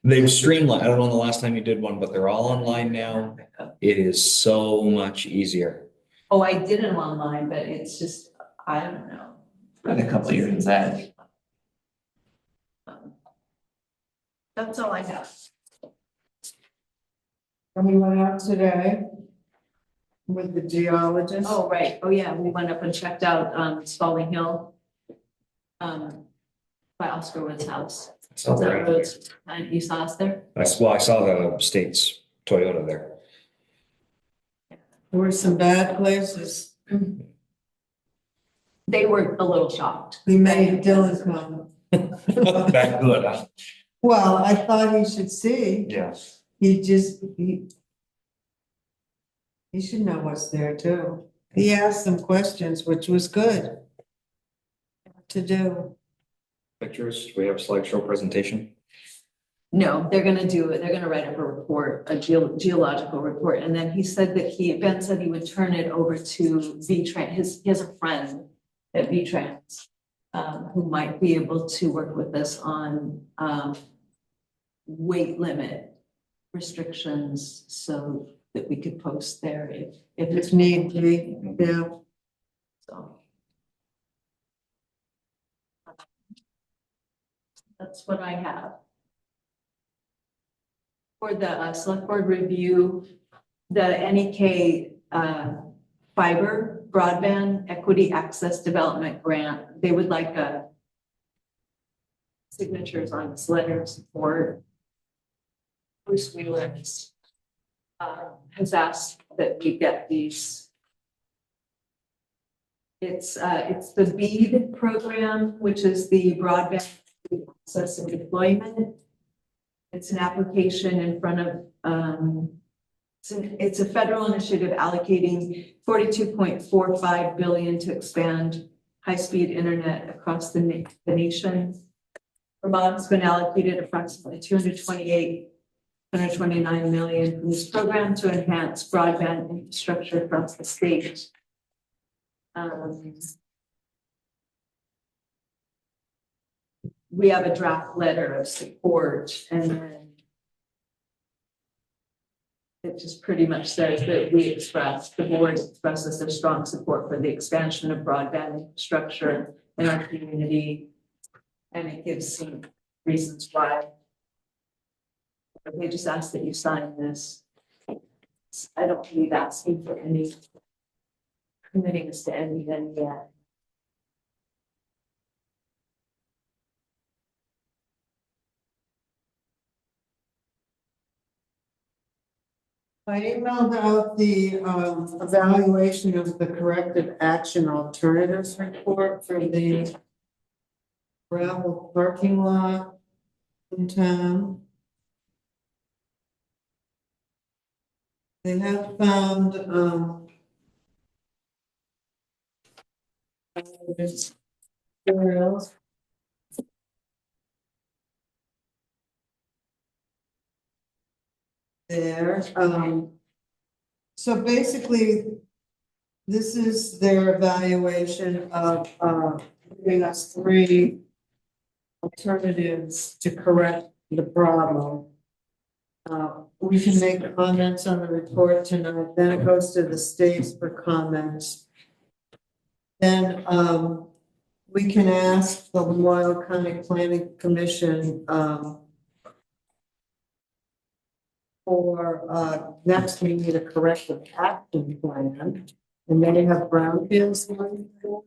They've streamlined, I don't know the last time you did one, but they're all online now. It is so much easier. Oh, I did them online, but it's just, I don't know. Been a couple of years in that. That's all I have. And we went out today with the geologist. Oh, right. Oh, yeah, we went up and checked out, Spalding Hill. By Oscar Wood's house. So That there- road's, and you saw us there? I saw the state's Toyota there. There were some bad places. They were a little shocked. We made Dylan come. Back good, huh? Well, I thought he should see. Yes. He just, he should know what's there too. He asked some questions, which was good to do. Pictures, we have a slideshow presentation. No, they're gonna do it. They're gonna write up a report, a geological report. And then he said that Ben said he would turn it over to V-Trans. He has a friend at V-Trans who might be able to work with us on weight limit restrictions so that we could post there if it's If need be, yeah. so. That's what I have. For the select board review, the NEK fiber broadband equity access development grant, they would like signatures on this letter of support. Bruce Wheeler has asked that we get these. It's the BEAD program, which is the broadband access and deployment. It's an application in front of, it's a federal initiative allocating 42.45 billion to expand high-speed internet across the nation. Vermont's been allocated approximately 229 million from this program to enhance broadband infrastructure across the state. We have a draft letter of support, and then it just pretty much says that the board expresses their strong support for the expansion of broadband infrastructure in our community. And it gives some reasons why. They just ask that you sign this. I don't believe asking for any committing us to anything yet. I emailed out the evaluation of the corrective action alternatives report for the gravel parking lot in town. They have found materials. There, so basically, this is their evaluation of, giving us 3 alternatives to correct the problem. We can make comments on the report tonight, then it goes to the states for comments. Then, we can ask the Loyal County Planning Commission, for, next we need a corrective action plan, and they have brownfields one. You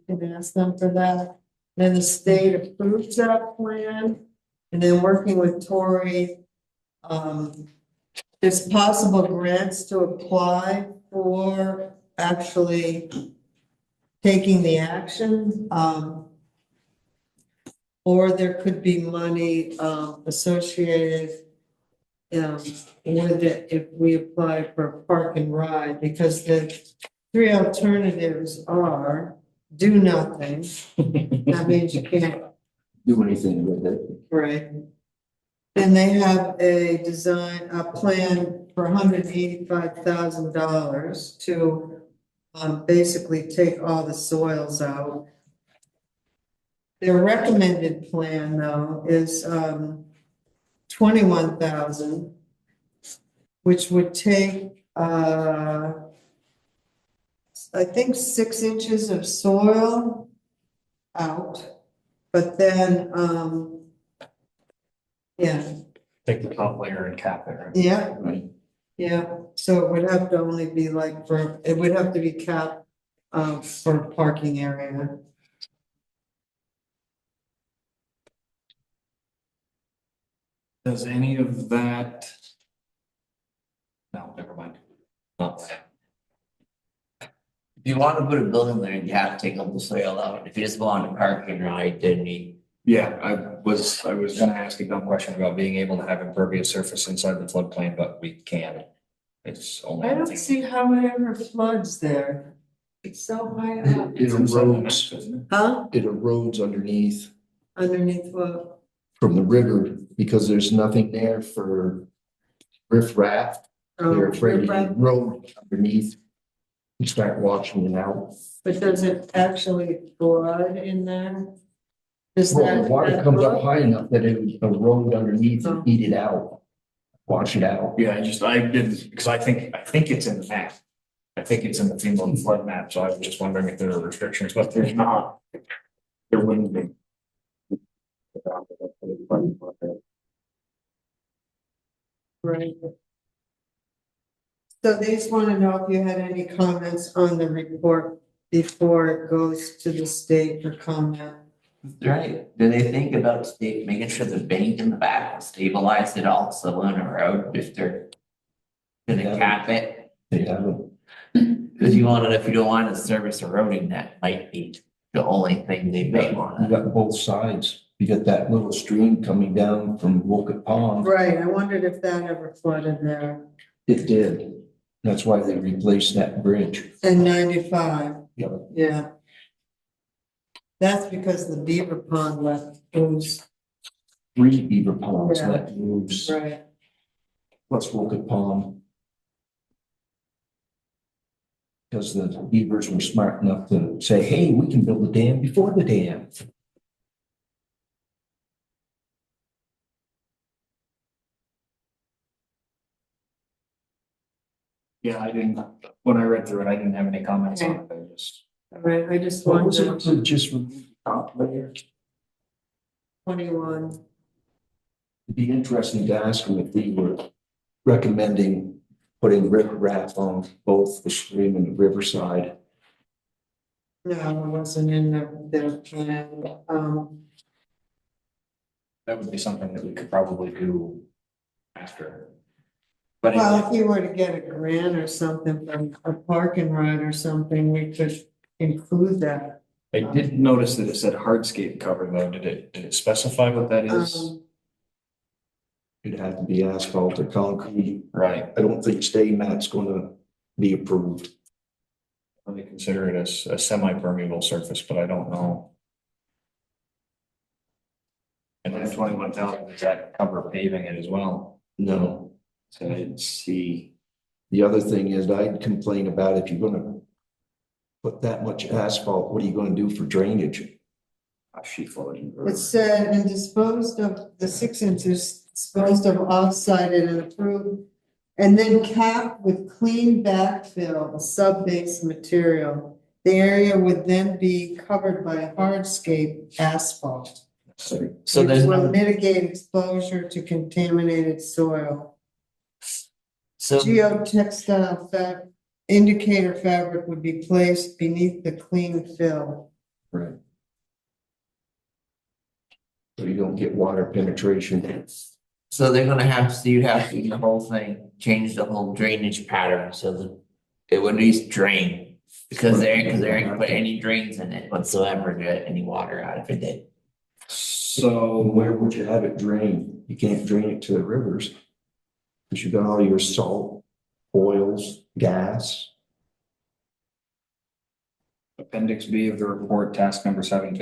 can ask them for that, then the state approves that plan, and then working with Tori, there's possible grants to apply for actually taking the action, or there could be money, associated with it if we apply for park and ride, because the 3 alternatives are do nothing. That means you can't, Do anything with it. right? And they have a plan for $185,000 to basically take all the soils out. Their recommended plan, though, is 21,000, which would take I think 6 inches of soil out, but then yeah, Take the top layer and cap it, right? yeah, Right. yeah, so it would have to only be like it would have to be capped for parking area. Does any of that? No, never mind. Not that. If you want to put a building there, you have to take all the soil out. If you just go on the parking ride, then you. Yeah, I was gonna ask a dumb question about being able to have impervious surface inside the floodplain, but we can't. It's only. I don't see how it ever floods there. It's so high up. It erodes, Huh? it erodes underneath Underneath what? from the river because there's nothing there for riffraff. They're afraid to riprap. erode underneath. You start washing it out. But does it actually flood in there? Does Well, that? the water that comes up brook? high enough that it would erode underneath Oh. and eat it out. Wash it out. Yeah, I didn't, because I think it's in the map. I think it's in the FEMA flood map, so I was just wondering if there are restrictions, but there's not. There wouldn't be. Right. So they just want to know if you had any comments on the report before it goes to the state for comment. Right, do they think about state, making sure the bank in the back will stabilize it also on the road if they're gonna Yeah. cap it? They haven't. Cause you want it, if you don't want to service eroding, that might be the only thing they may You want. got both sides. You got that little stream coming down from Wolcott Pond. Right, I wondered if that ever flooded there. It did. That's why they replaced that bridge. And 95. Yep. Yeah. That's because the beaver pond left goes, 3 beaver ponds Yeah. that moves, right. plus Wolcott Pond. Because the beavers were smart enough to say, hey, we can build a dam before the dam. Yeah, I didn't, when I read through it, I didn't have any comments on it, I just. All right, I just What was wanted it to just remove the top layer? 21. It'd be interesting to ask them if they were recommending putting riprap on both the stream and the riverside. No, it wasn't in their plan. That would be something that we could probably do after. But Well, if you were to get a grant or something from a park and ride or something, we could include that. I did notice that it said hardscape cover though. Did it specify what that is? It'd have to be asphalt or concrete. Right. I don't think stay mat's gonna be approved. They consider it as a semi-permeable surface, but I don't know. And then 21,000, does that cover paving it as well? No. So Let's see. The other thing is I'd complain about if you're gonna put that much asphalt, what are you gonna do for drainage? a sheet flooding. It said, and disposed of the 6 inches, disposed of off-sided and approved. And then capped with clean backfill, a sub-base material. The area would then be covered by hardscape asphalt. So Which there's will no, mitigate exposure to contaminated soil. so Geotextile indicator fabric would be placed beneath the clean fill. Right. So you don't get water penetration. So they're gonna have, so you'd have to do the whole thing, change the whole drainage pattern so that it would at least drain. Because they ain't gonna put any drains in it whatsoever to get any water out of it. So Where would you have it drain? You can't drain it to the rivers. Cause you got all your salt, oils, gas. Appendix B of the report, task number 7,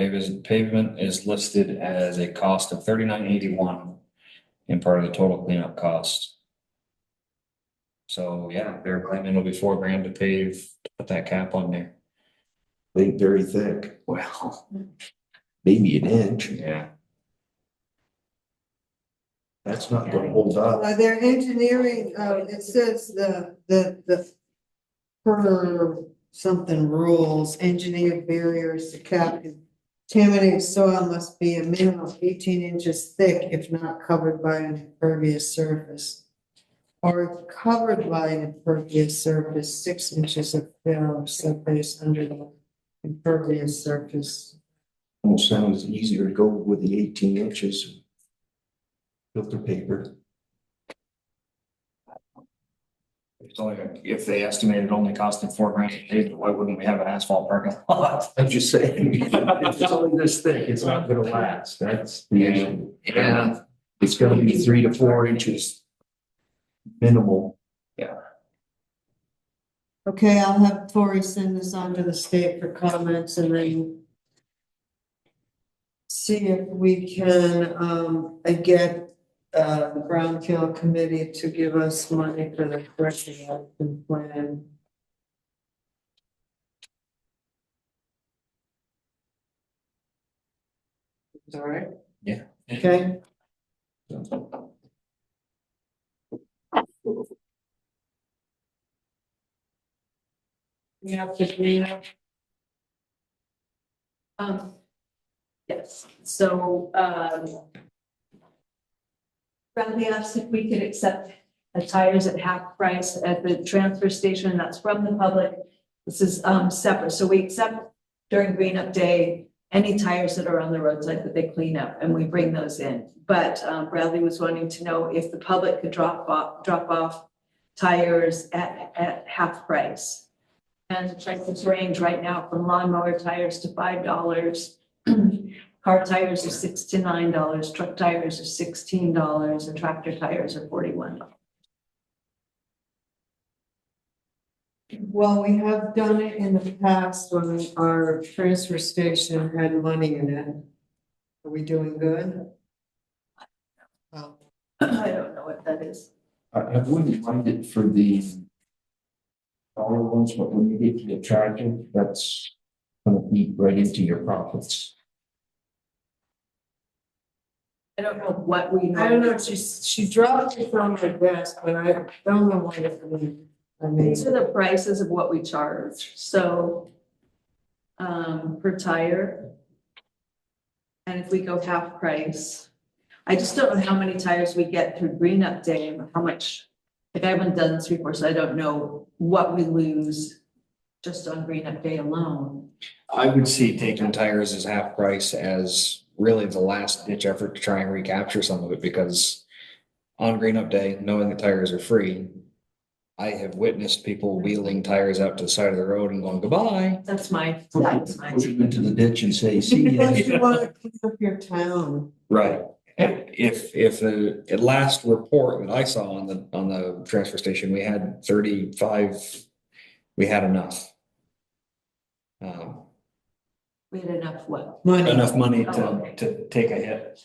pavement is listed as a cost of $39.81 in part of the total cleanup cost. So yeah, they're claiming it'll be $4,000 to pave, to put that cap on there. Ain't very thick, Well, maybe an inch. yeah. That's not gonna hold up. Their engineering, it says the per something rules, engineered barriers to cap contaminated soil must be a minimum of 18 inches thick if not covered by an impervious surface. Or if covered by an impervious surface, 6 inches of fill or subbase under the impervious surface. Almost sounds easier to go with the 18 inches. Filter paper. It's only, if they estimated only costing $4,000 to pave, why wouldn't we have an asphalt parking lot? I'm just saying, if it's only this thick, it's not gonna last. That's the issue. Yeah. It's gonna be 3 to 4 inches. Minimal. Okay, I'll have Tori send this on to the state for comments and then see if we can, get the Brownfield Committee to give us money for the corrective action plan. All right? Yeah. Okay. We have to clean up. Yes, so, Bradley asked if we could accept the tires at half price at the transfer station. That's from the public. This is, separate. So we accept during Green Up Day, any tires that are on the roadside that they clean up and we bring those in. But, Bradley was wanting to know if the public could drop off tires at half price. And the prices range right now from lawnmower tires to $5. Car tires are $6 to $9, truck tires are $16, and tractor tires are $41. Well, we have done it in the past when our transfer station had money in it. Are we doing good? Oh, I don't know what that is. I wouldn't mind it for the dollar ones, but when you get to the charging, that's gonna eat right into your profits. I don't know what we. I don't know, she dropped it from her desk, but I don't know what it means. I mean, These are the prices of what we charge, so, per tire. And if we go half price, I just don't know how many tires we get through Green Up Day and how much, like I haven't done this before, so I don't know what we lose just on Green Up Day alone. I would see taking tires as half price as really the last ditch effort to try and recapture some of it because on Green Up Day, knowing the tires are free, I have witnessed people wheeling tires out to the side of the road and going goodbye. That's my. Push them into the ditch and say, see Because you ya. wanna clean up your town. Right. If the at last report that I saw on the transfer station, we had 35, we had enough. We had enough what? Money. Enough money Oh, okay. to take a hit.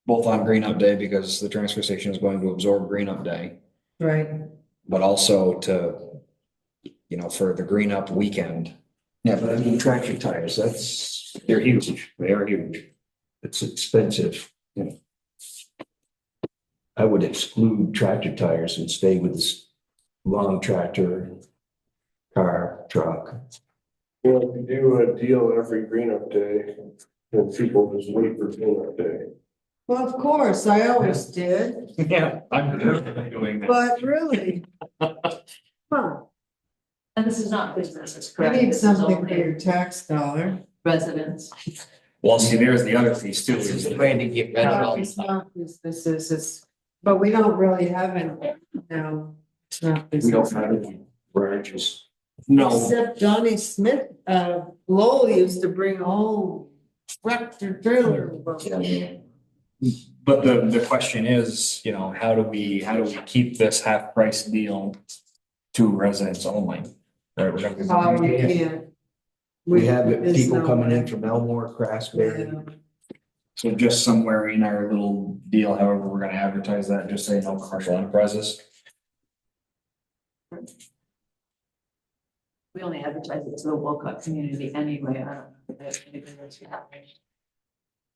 Both on Green Up Day because the transfer station is going to absorb Green Up Day, Right. but also to, you know, for the Green Up weekend. Yeah, but I mean, tractor tires, They're huge. They are huge. it's expensive. I would exclude tractor tires and stay with this long tractor, car, truck. You know, if you do a deal every green up day, then people just wait for green up day. Well, of course, I always did, Yeah, I'm doing that. but really. Huh, And this is not business, it's you correct. need This is something for only your tax dollar. residents. Well, see, there's the other piece too. This is is trying to get rid of all No, the it's stuff. not businesses, it's, but we don't really have any, no, it's not We don't business. have any branches. No, Except Johnny Smith, Lowell used to bring a whole tractor trailer. but the question is, you know, how do we keep this half price deal to residents only? Right, we're gonna- Oh, you can't. We have there's people no coming in way. from Elmore, Craftsbury. Yeah. So just somewhere in our little deal, however, we're gonna advertise that, just say no commercial enterprises. We only advertise it to the Wolcott community anyway. I don't know if anything else happening.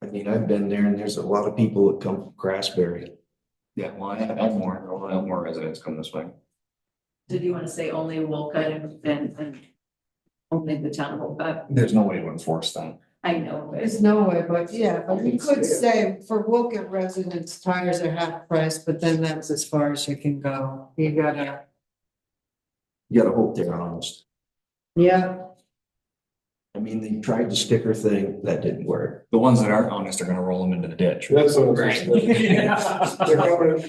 I mean, I've been there and there's a lot of people that come from Craftsbury. Yeah, well, I have Elmore residents come this way. Did you want to say only Wolcott and only the town of Wolcott? There's no way to enforce that. I know, but There's no way, but yeah, but you could say for Wolcott residents, tires are half price, but then that's as far as you can go. You gotta, You gotta hope they're honest. yeah, I mean, they tried the sticker thing, that didn't work. The ones that aren't honest are gonna roll them into the ditch. That's what I'm Right. saying.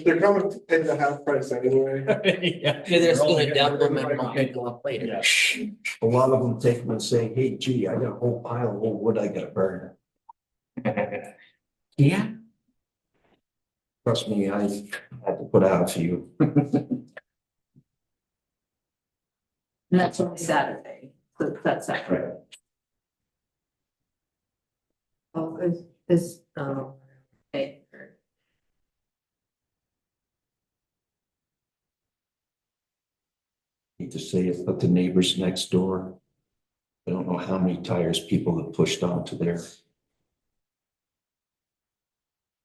They're coming to pay the half price anyway. Yeah. Yeah, they're just gonna dump them and pick them up later. Yeah. A lot of them take them and say, hey, gee, I got a whole pile of old wood I gotta burn. Yeah. Trust me, I had to put out a few. and that's only Saturday. So that's Saturday. oh, Okay. Hate to say it, but the neighbors next door, I don't know how many tires people have pushed onto there.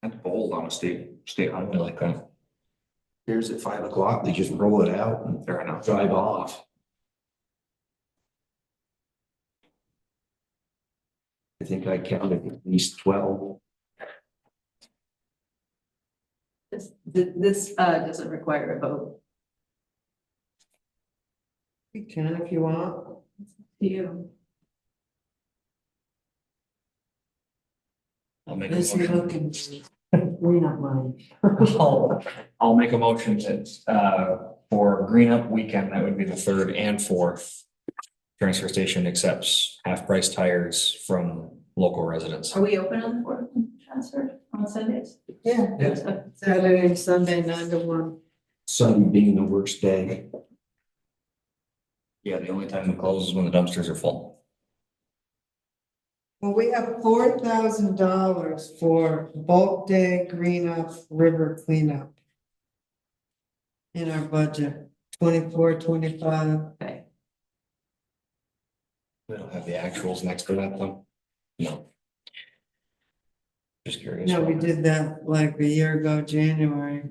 That's bold on a state highway like that. Here's at 5 o'clock, they just roll it out and Fair enough. drive off. I think I counted at least 12. This doesn't require a vote. you can if you want. Do you? I'll make a Is he motion. looking? We not mine. I'll make a motion that, for Green Up weekend, that would be the 3rd and 4th. Transfer station accepts half price tires from local residents. Are we open on the fourth transfer on Sundays? Yeah, So, Saturday and Sunday, 9 to 1. Sunday being the worst day. Yeah, the only time it closes is when the dumpsters are full. Well, we have $4,000 for bulk day green up, river cleanup. In our budget, 24, 25. Okay. We don't have the actuals next to that though. No. Just curious. No, we did that like a year ago, January.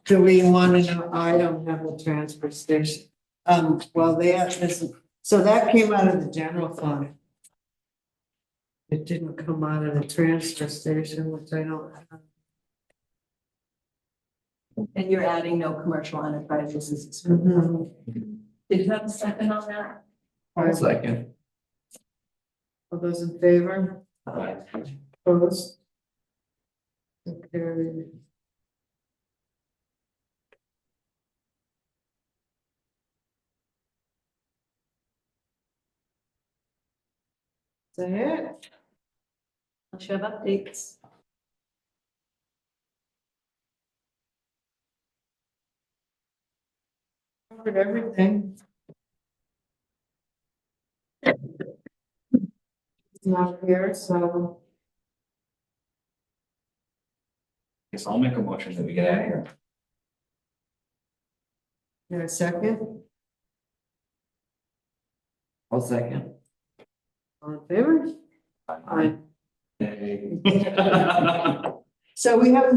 Do we want to know? I don't have a transfer station. Well, they have this, so that came out of the general fund. It didn't come out of the transfer station, which I don't have. And you're adding no commercial enterprises. Mhm. Did you have a second on that? Second. All those in favor? Aye. Opposed? Okay. that it? Unless you have updates. Covered everything. It's not here, so Guess I'll make a motion that we get out of here. in a second, I'll second. all in favor? Aye. Hey. So we haven't